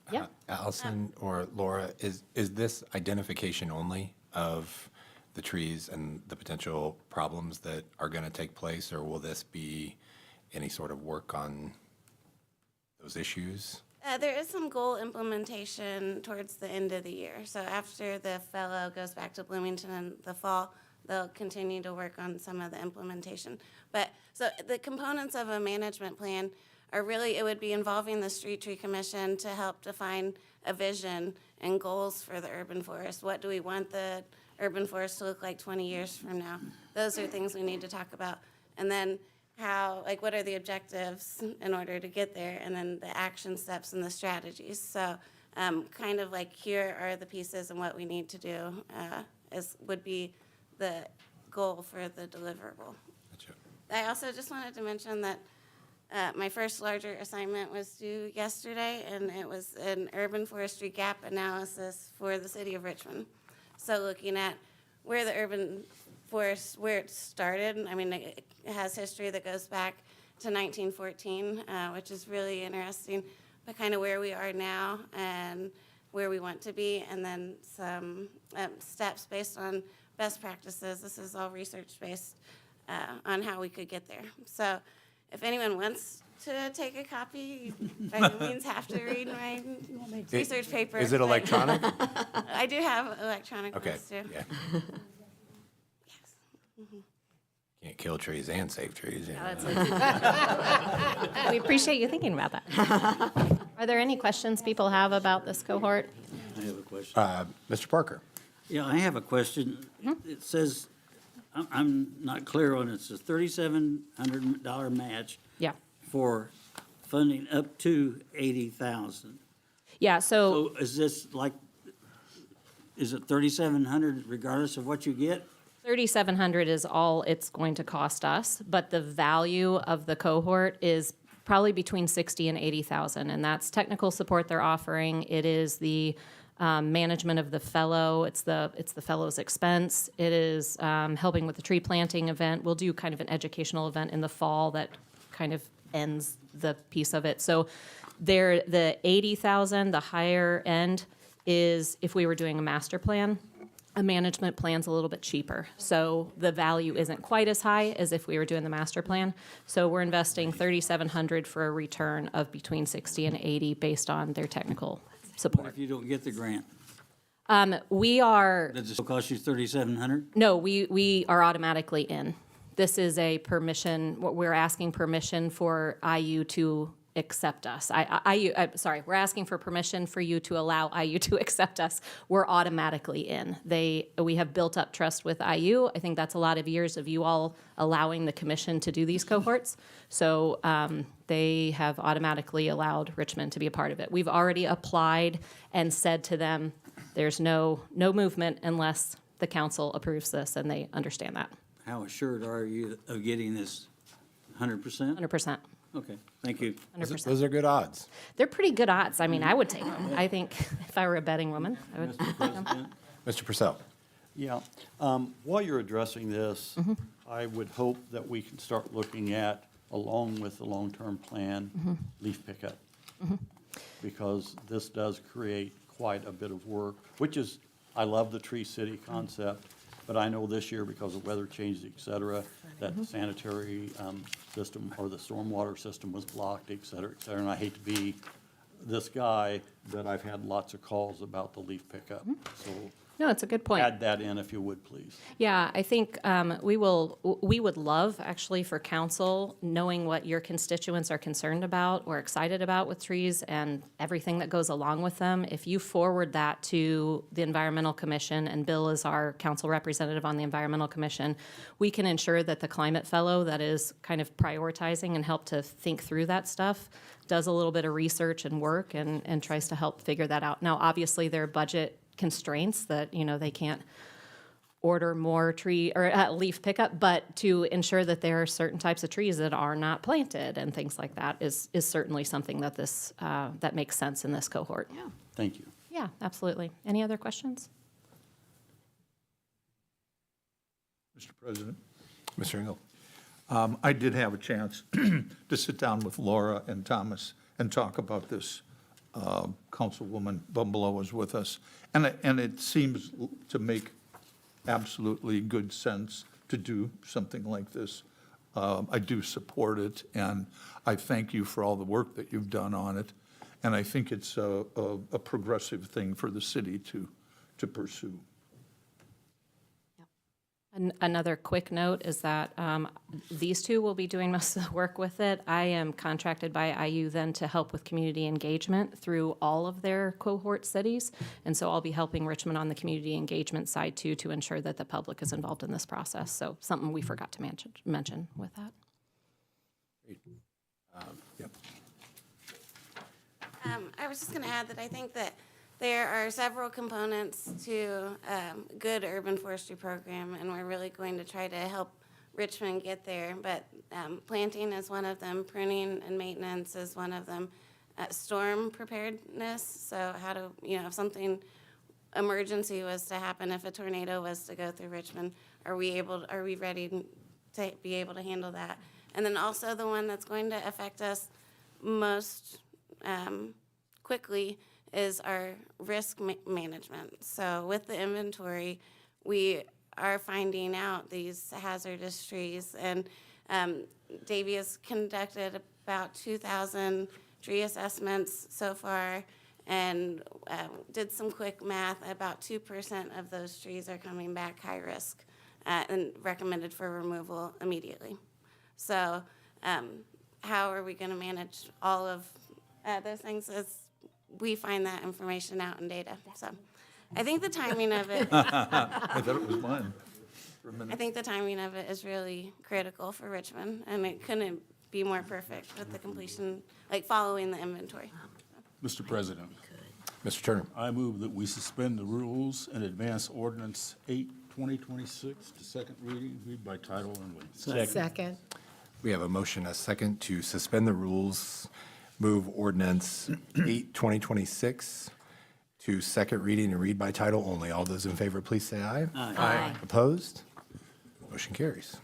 Yeah. Allison or Laura, is this identification only of the trees and the potential problems that are going to take place, or will this be any sort of work on those issues? There is some goal implementation towards the end of the year. So after the fellow goes back to Bloomington in the fall, they'll continue to work on some of the implementation. But so the components of a management plan are really, it would be involving the Street Tree Commission to help define a vision and goals for the urban forest. What do we want the urban forest to look like 20 years from now? Those are things we need to talk about. And then what are the objectives in order to get there, and then the action steps and the strategies. So kind of like here are the pieces and what we need to do would be the goal for the deliverable. Gotcha. I also just wanted to mention that my first larger assignment was due yesterday, and it was an urban forestry gap analysis for the City of Richmond. So looking at where the urban forest, where it started. I mean, it has history that goes back to 1914, which is really interesting, but kind of where we are now and where we want to be, and then some steps based on best practices. This is all research-based on how we could get there. So if anyone wants to take a copy, you by no means have to read my research paper. Is it electronic? I do have electronic Okay, ones, too. yeah. Can't kill trees and save trees. We appreciate you thinking about that. Are there any questions people have about this cohort? I have a question. Mr. Parker? Yeah, I have a question. It says, I'm not clear on it, it says $3,700 match Yeah. for funding up to $80,000. Yeah, so So is this like, is it $3,700 regardless of what you get? $3,700 is all it's going to cost us, but the value of the cohort is probably between $60,000 and $80,000, and that's technical support they're offering. It is the management of the fellow. It's the fellow's expense. It is helping with the tree planting event. We'll do kind of an educational event in the fall that kind of ends the piece of it. So there, the $80,000, the higher end, is if we were doing a master plan. A management plan's a little bit cheaper, so the value isn't quite as high as if we were doing the master plan. So we're investing $3,700 for a return of between $60,000 and $80,000 based on their technical What support. if you don't get the grant? We are, Does it cost you $3,700? no, we are automatically in. This is a permission, we're asking permission for IU to accept us. We're asking for permission for you to allow IU to accept us. We're automatically in. We have built up trust with IU. I think that's a lot of years of you all allowing the commission to do these cohorts. So they have automatically allowed Richmond to be a part of it. We've already applied and said to them, there's no movement unless the council approves this, and they understand that. How assured are you of getting this 100%? 100%. Okay, thank you. 100%. Those are good odds. They're pretty good odds. I mean, I would take them. I think if I were a betting woman, I would take them. Mr. Purcell? Yeah, while you're addressing this, I would hope that we can start looking at, along with the long-term plan, leaf pickup. Because this does create quite a bit of work, which is, I love the Tree City concept, but I know this year, because of weather changes, et cetera, that the sanitary system or the stormwater system was blocked, et cetera, and I hate to be this guy, but I've had lots of calls about the leaf pickup. So No, it's a good point. add that in if you would, please. Yeah, I think we would love, actually, for council, knowing what your constituents are concerned about or excited about with trees and everything that goes along with them. If you forward that to the Environmental Commission, and Bill is our council representative on the Environmental Commission, we can ensure that the climate fellow that is kind of prioritizing and help to think through that stuff does a little bit of research and work and tries to help figure that out. Now, obviously, there are budget constraints that, they can't order more tree or leaf pickup, but to ensure that there are certain types of trees that are not planted and things like that is certainly something that that makes sense in this cohort. Yeah. Thank you. Yeah, absolutely. Any other questions? Mr. President. Mr. Engel? I did have a chance to sit down with Laura and Thomas and talk about this. Councilwoman Bumbelow was with us. And it seems to make absolutely good sense to do something like this. I do support it, and I thank you for all the work that you've done on it. And I think it's a progressive thing for the city to pursue. Another quick note is that these two will be doing most of the work with it. I am contracted by IU then to help with community engagement through all of their cohort cities. And so I'll be helping Richmond on the community engagement side too, to ensure that the public is involved in this process. So something we forgot to mention with that. Yep. I was just going to add that I think that there are several components to good urban forestry program, and we're really going to try to help Richmond get there. But planting is one of them, pruning and maintenance is one of them, storm preparedness. So how to, if something emergency was to happen, if a tornado was to go through Richmond, are we ready to be able to handle that? And then also the one that's going to affect us most quickly is our risk management. So with the inventory, we are finding out these hazardous trees, and Davey has conducted about 2,000 tree assessments so far, and did some quick math. About 2% of those trees are coming back high risk and recommended for removal immediately. So how are we going to manage all of those things as we find that information out in data? So I think the timing of it, I thought it was mine for a minute. I think the timing of it is really critical for Richmond, and it couldn't be more perfect with the completion, like following the inventory. Mr. President, Mr. Turner? I move that we suspend the rules and advance ordinance 8, 2026 to second reading, read by title only. Second. We have a motion, a second, to suspend the rules, move ordinance 8, 2026 to second reading and read by title only. All those in favor, please say aye. Aye. Opposed? Motion carries.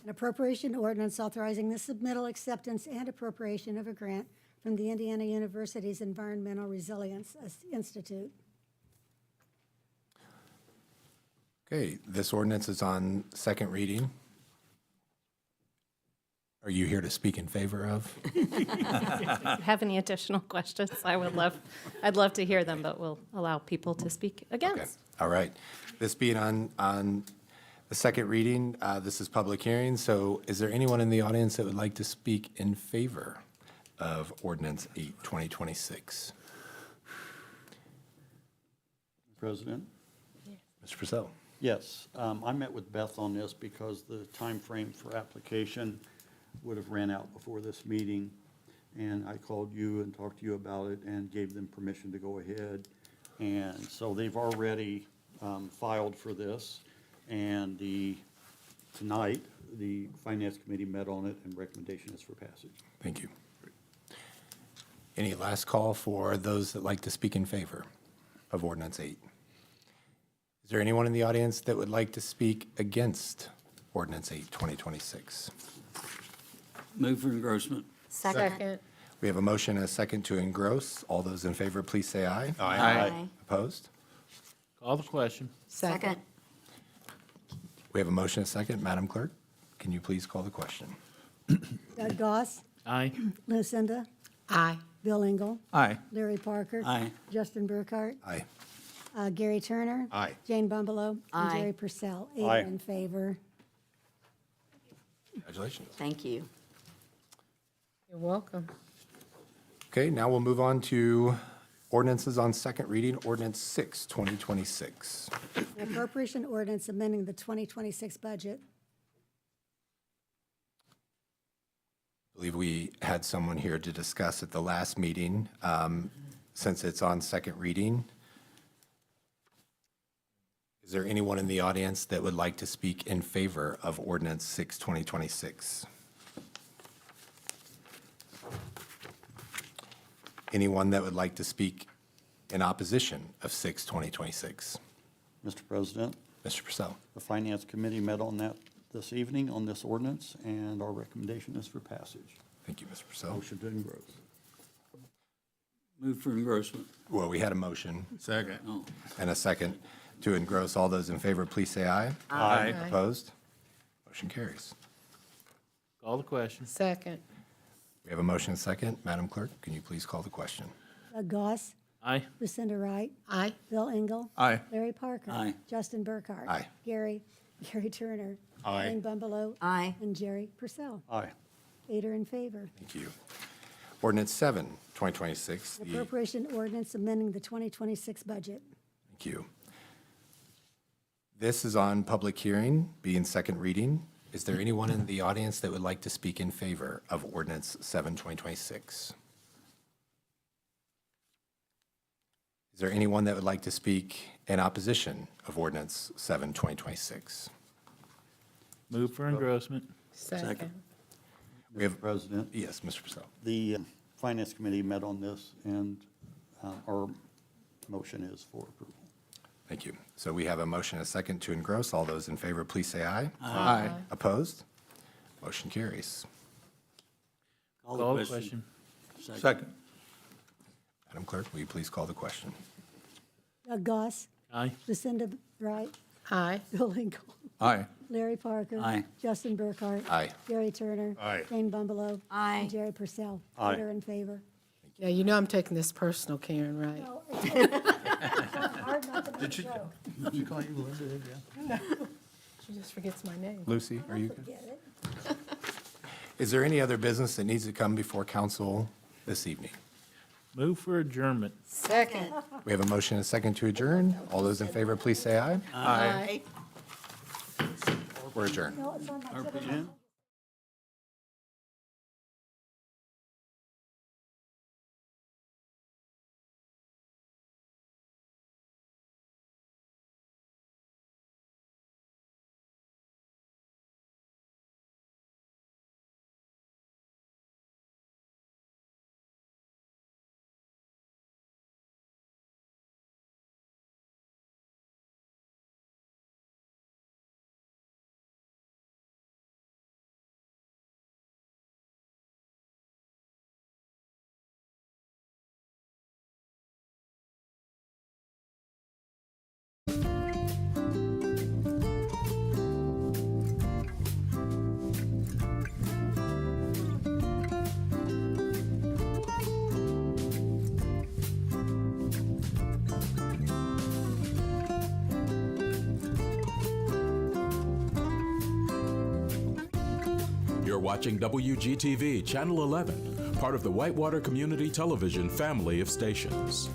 An appropriation ordinance authorizing the submittal, acceptance, and appropriation of a grant from the Indiana University's Environmental Resilience Institute. Okay, this ordinance is on second reading. Are you here to speak in favor of? If you have any additional questions, I'd love to hear them, but we'll allow people to speak Okay, against. all right. This being on the second reading, this is public hearing, so is there anyone in the audience that would like to speak in favor of Ordinance 8, 2026? President? Mr. Purcell? Yes, I met with Beth on this because the time frame for application would have ran out before this meeting. And I called you and talked to you about it and gave them permission to go ahead. And so they've already filed for this. And tonight, the Finance Committee met on it and recommendation is for passage. Thank you. Any last call for those that like to speak in favor of Ordinance 8? Is there anyone in the audience that would like to speak against Ordinance 8, 2026? Move for engrossment. Second. We have a motion and a second to engross. All those in favor, please say aye. Aye. Opposed? Call the question. Second. We have a motion and a second. Madam Clerk, can you please call the question? Doug Goss, Aye. Lucinda, Aye. Bill Engel, Aye. Larry Parker. Aye. Justin Burkhart, Aye. Gary Turner. Aye. Jane Bumblelow. And Aye. Jerry Purcell. 8 Aye. in favor. Congratulations. Thank you. You're welcome. Okay, now we'll move on to ordinances on second reading. Ordinance 6, 2026. An appropriation ordinance amending the 2026 budget. I believe we had someone here to discuss at the last meeting. Since it's on second reading, is there anyone in the audience that would like to speak in favor of Ordinance 6, 2026? Anyone that would like to speak in opposition of 6, 2026? Mr. President, Mr. Purcell? the Finance Committee met on that this evening on this ordinance, and our recommendation is for passage. Thank you, Mr. Purcell. Motion to engross. Move for engrossment. Well, we had a motion Second. Oh, and a second to engross. All those in favor, please say aye. Aye. Opposed? Motion carries. Call the question. Second. We have a motion and a second. Madam Clerk, can you please call the question? Doug Goss, Aye. Lucinda Wright, Aye. Bill Engel. Aye. Larry Parker. Aye. Justin Burkhart. Aye. Gary Turner. Aye. Jane Bumblelow. Aye. And Jerry Purcell. Aye. 8 are in favor. Thank you. Ordinance 7, 2026. An appropriation ordinance amending the 2026 budget. Thank you. This is on public hearing, being second reading. Is there anyone in the audience that would like to speak in favor of Ordinance 7, 2026? Is there anyone that would like to speak in opposition of Ordinance 7, 2026? Move for engrossment. Second. We have- Mr. President, Yes, Mr. Purcell. the Finance Committee met on this, and our motion is for approval. Thank you. So we have a motion and a second to engross. All those in favor, please say aye. Aye. Opposed? Motion carries. call Call the the question. question. Second. Madam Clerk, will you please call the question? Doug Goss, Aye. Lucinda Wright, Aye. Bill Engel, Aye. Larry Parker. Aye. Justin Burkhart. Aye. Gary Turner. Aye. Jane Bumblelow. Aye. And Jerry Purcell. Aye. 8 are in favor. Yeah, you know I'm taking this personal, Karen, right? Hard not to make a joke. Did you call you Linda again? She just forgets my name. Lucy, are you good? Get it? Is there any other business that needs to come before council this evening? Move for adjournment. Second. We have a motion and a second to adjourn. All those in favor, please say aye. Aye. We're adjourned. No, it's on my tip of my RP&L? watching WGTV Channel 11, part of the Whitewater Community Television family of stations.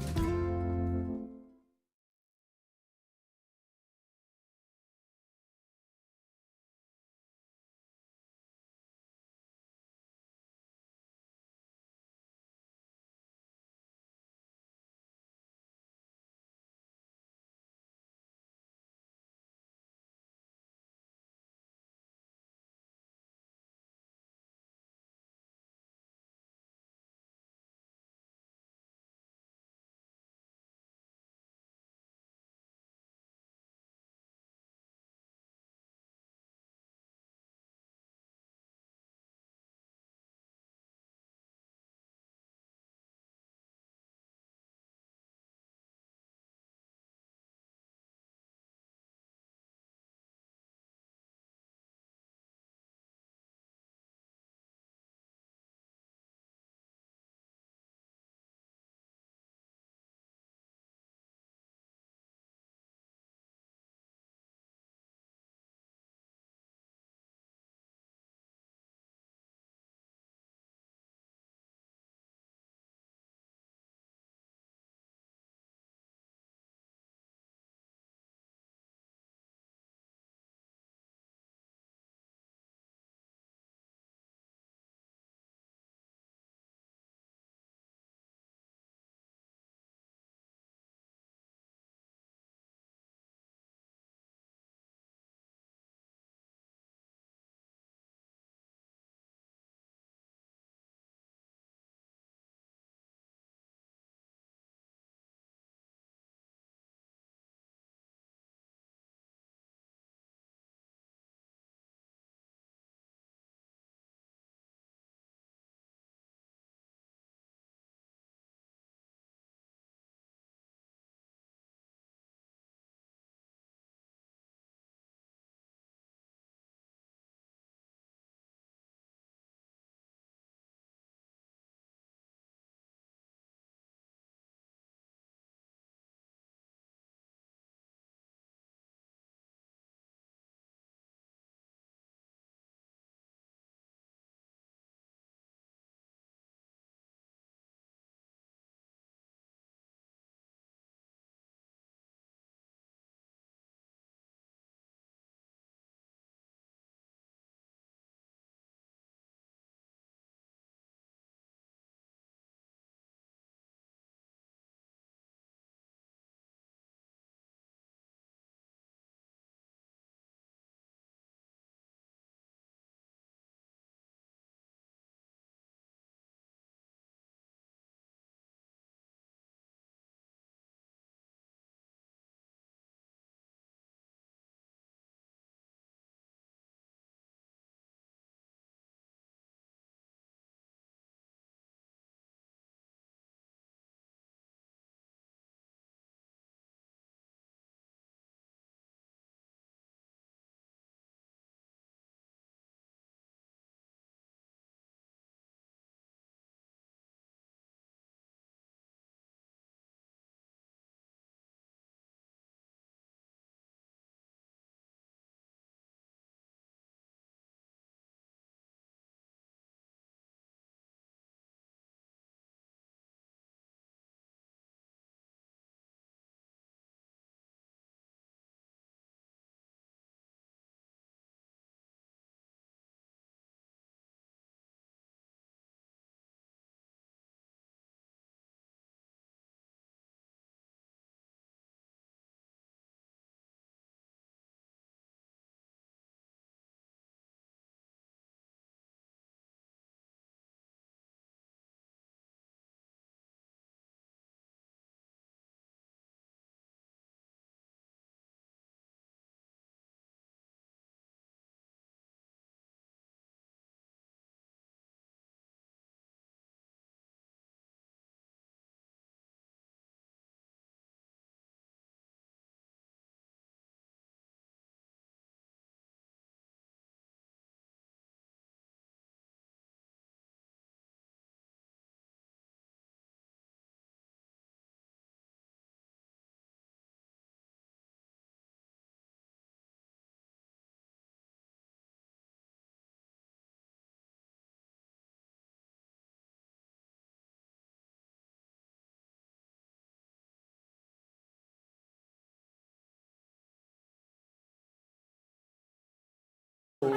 Good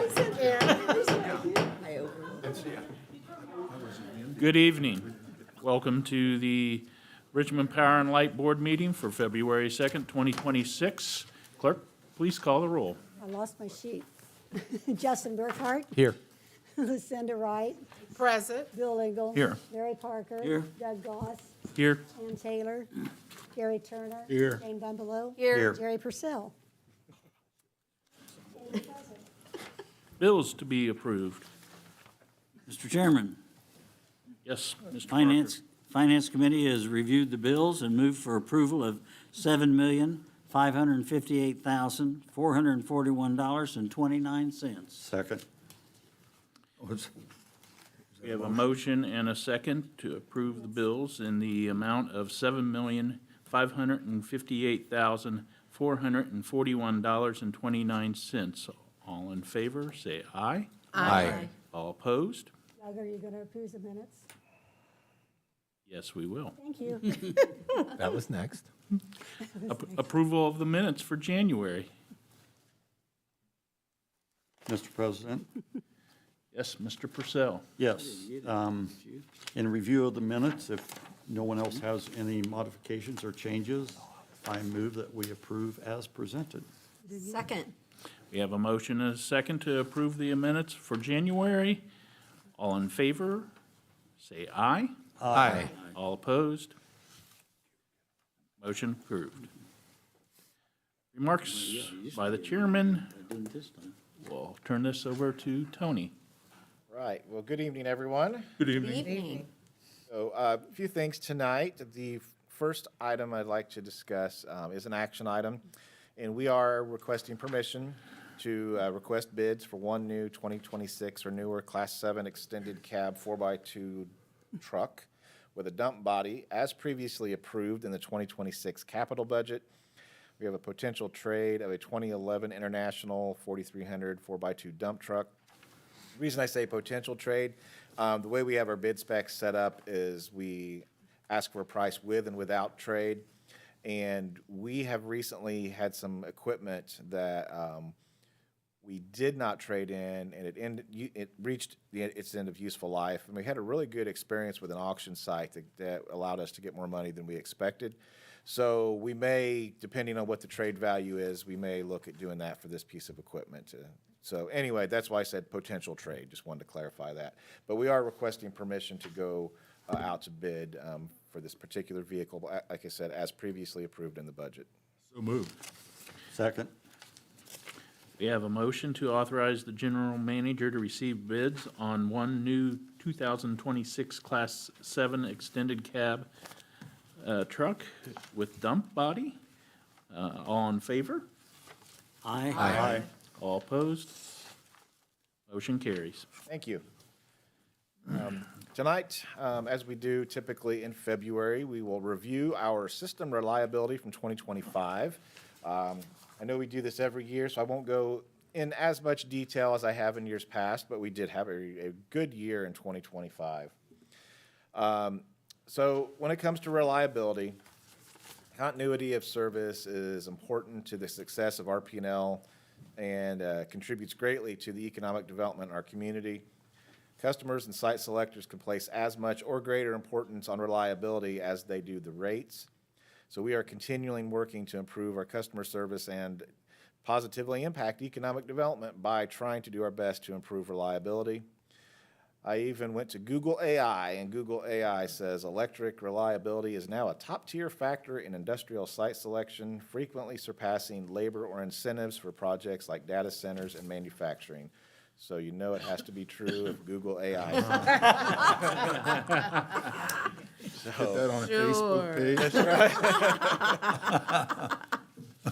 evening. Welcome to the Richmond Power and Light Board Meeting for February 2nd, 2026. Clerk, please call the roll. I lost my sheet. Justin Burkhart, Here. Lucinda Wright, Present. Bill Engel. Here. Barry Parker. Here. Doug Goss. Here. Ann Taylor. Gary Turner. Here. Jane Bumbelow. Here. Jerry Purcell. Bills to be approved. Mr. Chairman, Yes, Mr. Finance Committee has reviewed the bills and moved for approval of $7,558,441.29. Second. We have a motion and a second to approve the bills in the amount of $7,558,441.29. All in favor, say aye. Aye. All opposed? Doug, are you going to approve the minutes? Yes, we will. Thank you. That was next. Approval of the minutes for January. Mr. President? Yes, Mr. Purcell. Yes. In review of the minutes, if no one else has any modifications or changes, I move that we approve as presented. Second. We have a motion and a second to approve the minutes for January. All in favor, say aye. Aye. All opposed? Motion approved. Remarks by the chairman. I didn't this time. We'll turn this over to Tony. Right. Well, good evening, everyone. Good evening. Evening. So a few things tonight. The first item I'd like to discuss is an action item, and we are requesting permission to request bids for one new 2026 or newer Class 7 extended cab 4x2 truck with a dump body as previously approved in the 2026 capital budget. We have a potential trade of a 2011 International 4300 4x2 dump truck. The reason I say potential trade, the way we have our bid specs set up is we ask for a price with and without trade. And we have recently had some equipment that we did not trade in, and it reached its end of useful life. And we had a really good experience with an auction site that allowed us to get more money than we expected. So we may, depending on what the trade value is, we may look at doing that for this piece of equipment. So anyway, that's why I said potential trade. Just wanted to clarify that. But we are requesting permission to go out to bid for this particular vehicle, like I said, as previously approved in the budget. So moved. Second. We have a motion to authorize the general manager to receive bids on one new 2026 Class 7 extended cab truck with dump body. All in favor? Aye. Aye. All opposed? Motion carries. Thank you. Tonight, as we do typically in February, we will review our system reliability from 2025. I know we do this every year, so I won't go in as much detail as I have in years past, but we did have a good year in 2025. So when it comes to reliability, continuity of service is important to the success of RP&L and contributes greatly to the economic development in our community. Customers and site selectors can place as much or greater importance on reliability as they do the rates. So we are continually working to improve our customer service and positively impact economic development by trying to do our best to improve reliability. I even went to Google AI, and Google AI says electric reliability is now a top-tier factor in industrial site selection, frequently surpassing labor or incentives for projects like data centers and manufacturing. So you know it has to be true if Google AI says it. Put that on a Facebook page. That's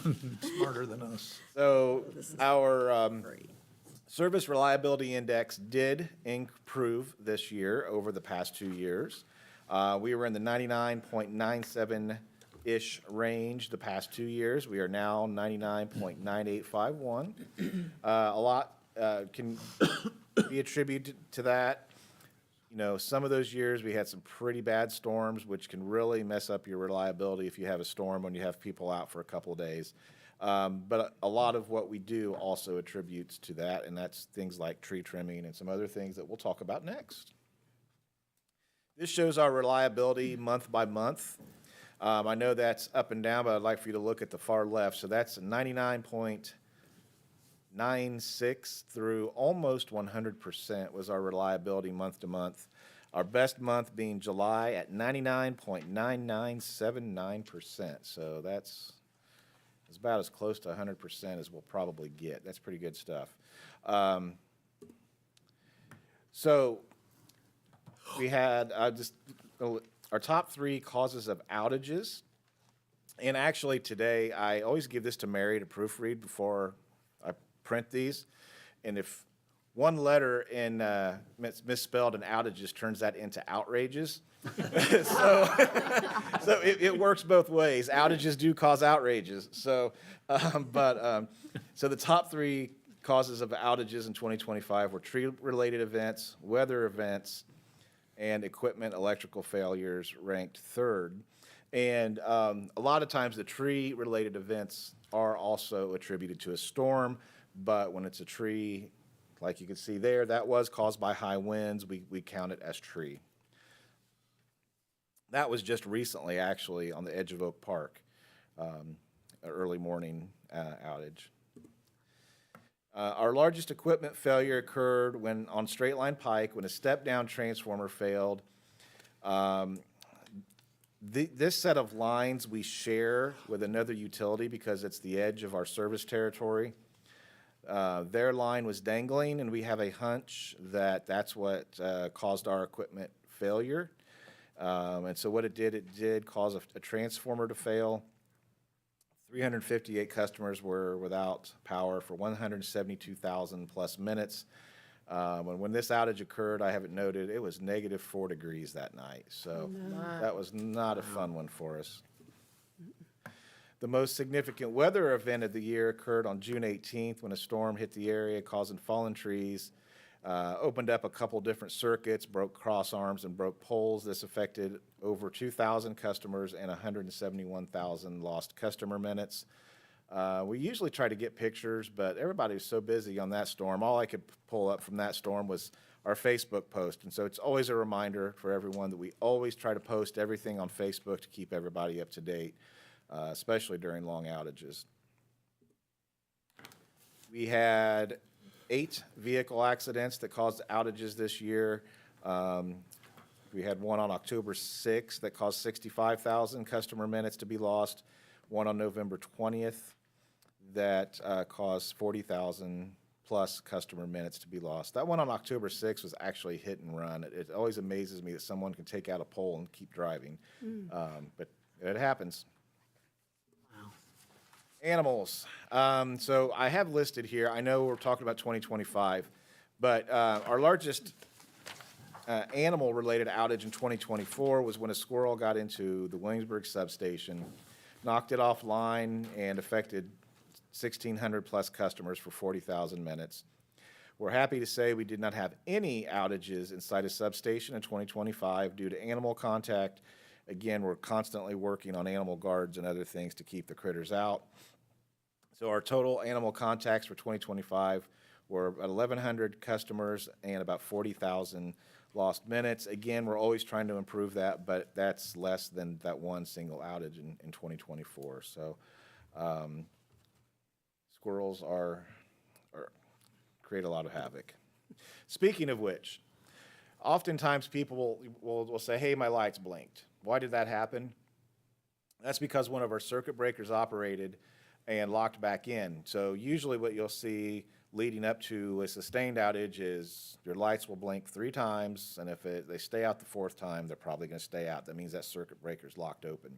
right. Smarter than us. So our service reliability index did improve this year over the past 2 years. We were in the 99.97-ish range the past 2 years. We are now 99.9851. A lot can be attributed to that. You know, some of those years we had some pretty bad storms, which can really mess up your reliability if you have a storm when you have people out for a couple of days. But a lot of what we do also attributes to that, and that's things like tree trimming and some other things that we'll talk about next. This shows our reliability month by month. I know that's up and down, but I'd like for you to look at the far left. So that's 99.96 through almost 100% was our reliability month to month. Our best month being July at 99.9979%. So that's about as close to 100% as we'll probably get. That's pretty good stuff. So we had our top 3 causes of outages. And actually today, I always give this to Mary to proofread before I print these. And if one letter in misspelled in outages turns that into outrages. so it works both ways. Outages do cause outrages. So the top 3 causes of outages in 2025 were tree-related events, weather events, and equipment electrical failures ranked 3rd. And a lot of times the tree-related events are also attributed to a storm, but when it's a tree, like you can see there, that was caused by high winds. We count it as tree. That was just recently, actually, on the edge of Oak Park, an early morning outage. Our largest equipment failure occurred on Straight Line Pike when a step-down transformer failed. This set of lines we share with another utility because it's the edge of our service territory. Their line was dangling, and we have a hunch that that's what caused our equipment failure. And so what it did cause a transformer to fail. 358 customers were without power for 172,000 plus minutes. When this outage occurred, I have it noted, it was -4 degrees that night. So that was not a fun one for us. The most significant weather event of the year occurred on June 18th when a storm hit the area, causing fallen trees, opened up a couple different circuits, broke cross arms, and broke poles. This affected over 2,000 customers and 171,000 lost customer minutes. We usually try to get pictures, but everybody was so busy on that storm. All I could pull up from that storm was our Facebook post. And so it's always a reminder for everyone that we always try to post everything on Facebook to keep everybody up to date, especially during long outages. We had 8 vehicle accidents that caused outages this year. We had one on October 6th that caused 65,000 customer minutes to be lost, one on November 20th that caused 40,000 plus customer minutes to be lost. That one on October 6th was actually hit and run. It always amazes me that someone can take out a pole and keep driving, but it happens. Animals. So I have listed here, I know we're talking about 2025, but our largest animal-related outage in 2024 was when a squirrel got into the Williamsburg substation, knocked it offline, and affected 1,600 plus customers for 40,000 minutes. We're happy to say we did not have any outages inside a substation in 2025 due to animal contact. Again, we're constantly working on animal guards and other things to keep the critters out. So our total animal contacts for 2025 were about 1,100 customers and about 40,000 lost minutes. Again, we're always trying to improve that, but that's less than that one single outage in 2024. So squirrels create a lot of havoc. Speaking of which, oftentimes people will say, hey, my lights blinked. Why did that happen? That's because one of our circuit breakers operated and locked back in. So usually what you'll see leading up to a sustained outage is your lights will blink 3 times, and if they stay out the 4th time, they're probably going to stay out. That means that circuit breaker's locked open.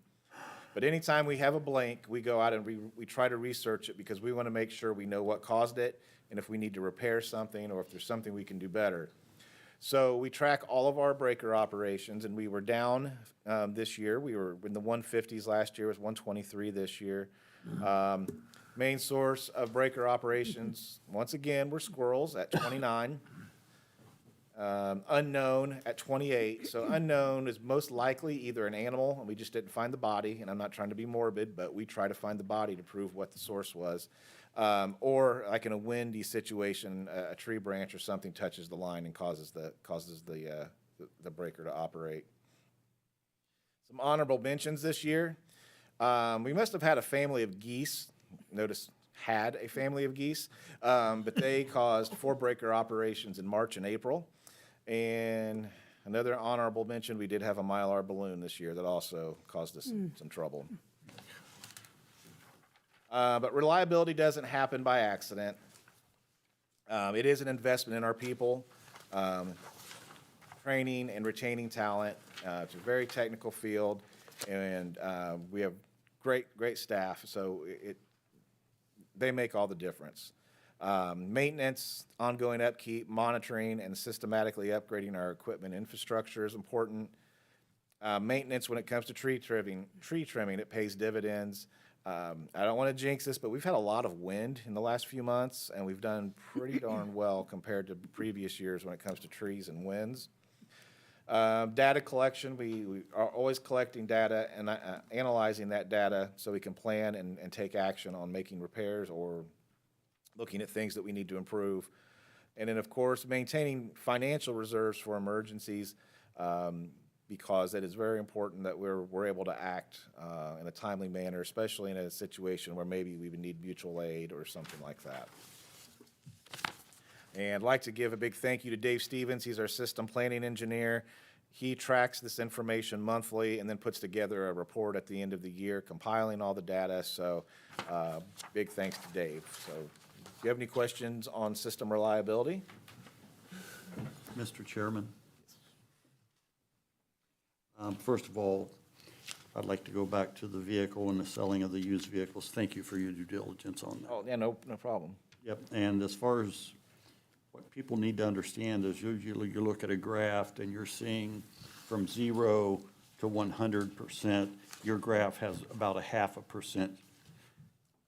But anytime we have a blink, we go out and we try to research it because we want to make sure we know what caused it and if we need to repair something or if there's something we can do better. So we track all of our breaker operations, and we were down this year. We were in the 150s last year. It was 123 this year. Main source of breaker operations, once again, were squirrels at 29. Unknown at 28. So unknown is most likely either an animal, and we just didn't find the body, and I'm not trying to be morbid, but we try to find the body to prove what the source was. Or like in a windy situation, a tree branch or something touches the line and causes the breaker to operate. Some honorable mentions this year. We must have had a family of geese. Notice had a family of geese, but they caused 4 breaker operations in March and April. And another honorable mention, we did have a Mylar balloon this year that also caused us some trouble. But reliability doesn't happen by accident. It is an investment in our people, training and retaining talent. It's a very technical field, and we have great staff, so they make all the difference. Maintenance, ongoing upkeep, monitoring, and systematically upgrading our equipment infrastructure is important. Maintenance when it comes to tree trimming, it pays dividends. I don't want to jinx this, but we've had a lot of wind in the last few months, and we've done pretty darn well compared to previous years when it comes to trees and winds. Data collection, we are always collecting data and analyzing that data so we can plan and take action on making repairs or looking at things that we need to improve. And then, of course, maintaining financial reserves for emergencies, because it is very important that we're able to act in a timely manner, especially in a situation where maybe we would need mutual aid or something like that. And I'd like to give a big thank you to Dave Stevens. He's our system planning engineer. He tracks this information monthly and then puts together a report at the end of the year, compiling all the data. So big thanks to Dave. So do you have any questions on system reliability? Mr. Chairman. First of all, I'd like to go back to the vehicle and the selling of the used vehicles. Thank you for your due diligence on that. Oh, yeah, no problem. Yep, and as far as what people need to understand is usually you look at a graph and you're seeing from 0 to 100%, your graph has about a 0.5%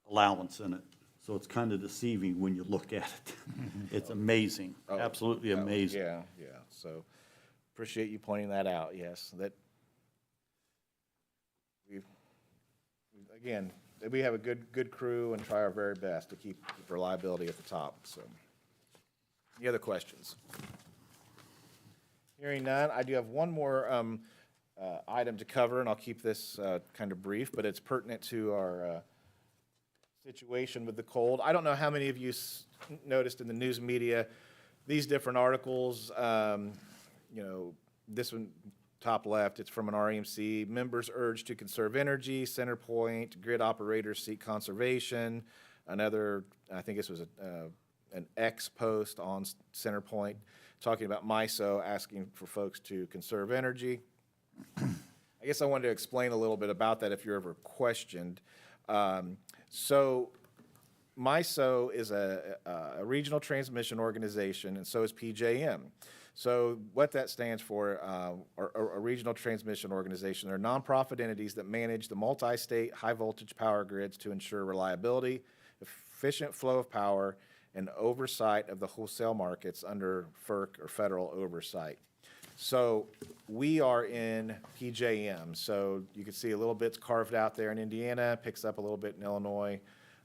allowance in it. So it's kind of deceiving when you look at it. It's amazing, absolutely amazing. Yeah. So appreciate you pointing that out, yes. That we have a good crew and try our very best to keep reliability at the top, so. Any other questions? Hearing none, I do have one more item to cover, and I'll keep this kind of brief, but it's pertinent to our situation with the cold. I don't know how many of you noticed in the news media these different articles. This one, top left, it's from an REMC. Members urge to conserve energy, Centerpoint, grid operators seek conservation. Another, I think this was an X post on Centerpoint talking about MISO asking for folks to conserve energy. I guess I wanted to explain a little bit about that if you're ever questioned. So MISO is a regional transmission organization, and so is PJM. So what that stands for are a regional transmission organization. They're nonprofit entities that manage the multi-state high-voltage power grids to ensure reliability, efficient flow of power, and oversight of the wholesale markets under FERC or federal oversight. So we are in PJM. So you can see a little bit's carved out there in Indiana, picks up a little bit in Illinois.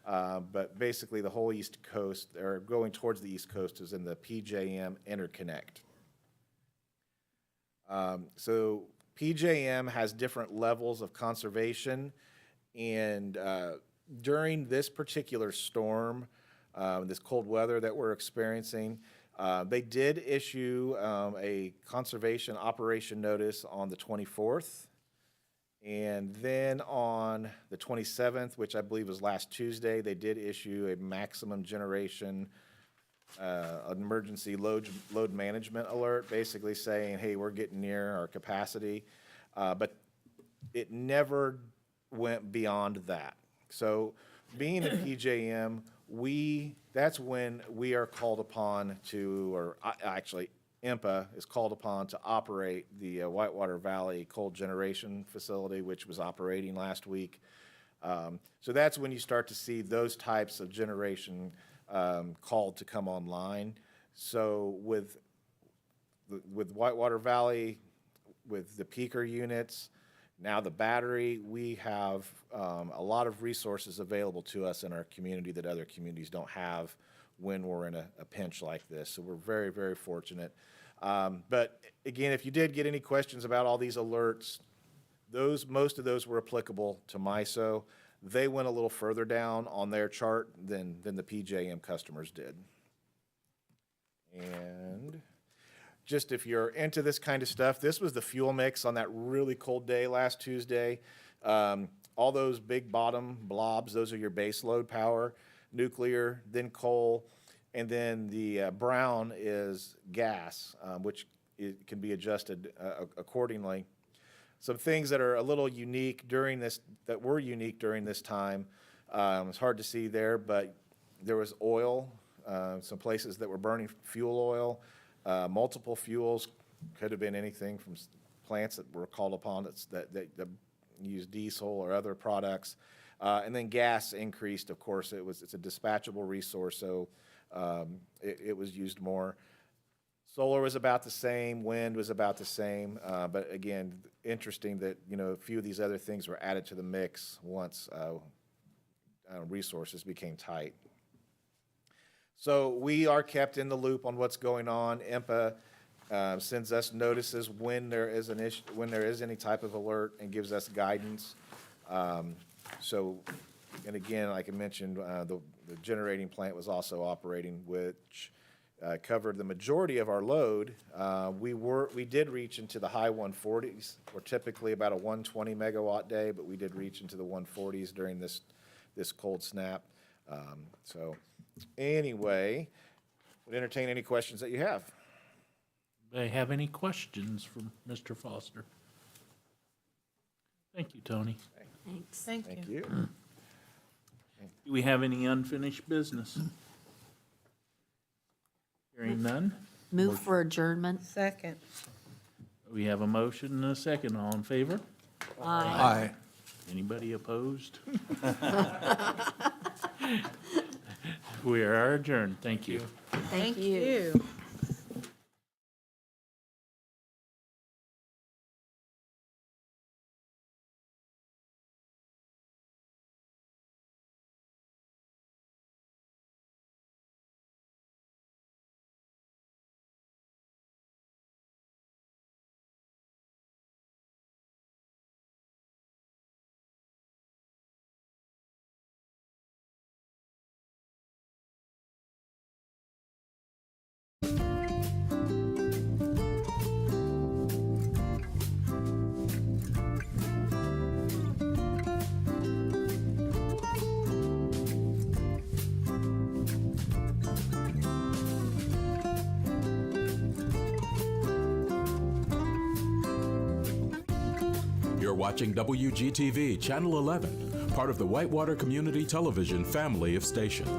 But basically the whole East Coast, or going towards the East Coast, is in the PJM interconnect. So PJM has different levels of conservation, and during this particular storm, this cold weather that we're experiencing, they did issue a conservation operation notice on the 24th. And then on the 27th, which I believe was last Tuesday, they did issue a maximum generation emergency load management alert, basically saying, hey, we're getting near our capacity. But it never went beyond that. So being in PJM, that's when we are called upon to, or actually IMPA is called upon to operate the Whitewater Valley Cold Generation Facility, which was operating last week. So that's when you start to see those types of generation called to come online. So with with Whitewater Valley, with the peaker units, now the battery, we have a lot of resources available to us in our community that other communities don't have when we're in a pinch like this. So we're very, very fortunate. But again, if you did get any questions about all these alerts, most of those were applicable to MISO. They went a little further down on their chart than the PJM customers did. And just if you're into this kind of stuff, this was the fuel mix on that really cold day last Tuesday. All those big bottom blobs, those are your base load power, nuclear, then coal, and then the brown is gas, which it can be adjusted accordingly. Some things that are a little unique during this, that were unique during this time, it's hard to see there, but there was oil, some places that were burning fuel oil, multiple fuels, could have been anything from plants that were called upon that use diesel or other products. And then gas increased, of course. It's a dispatchable resource, so it was used more. Solar was about the same, wind was about the same, but again, interesting that, a few of these other things were added to the mix once resources became tight. So we are kept in the loop on what's going on. IMPA sends us notices when there is an issue, when there is any type of alert, and gives us guidance. So, and again, like I mentioned, the generating plant was also operating, which covered the majority of our load. We did reach into the high 140s. We're typically about a 120 megawatt day, but we did reach into the 140s during this cold snap. So anyway, would entertain any questions that you have. Do you have any questions from Mr. Foster? Thank you, Tony. Thanks. Thank you. Do we have any unfinished business? Hearing none. Move for adjournment. Second. We have a motion and a second. All in favor? Aye. Anybody opposed? We are adjourned. Thank you. Thank you. You're watching WGTV Channel 11, part of the Whitewater Community Television family of stations.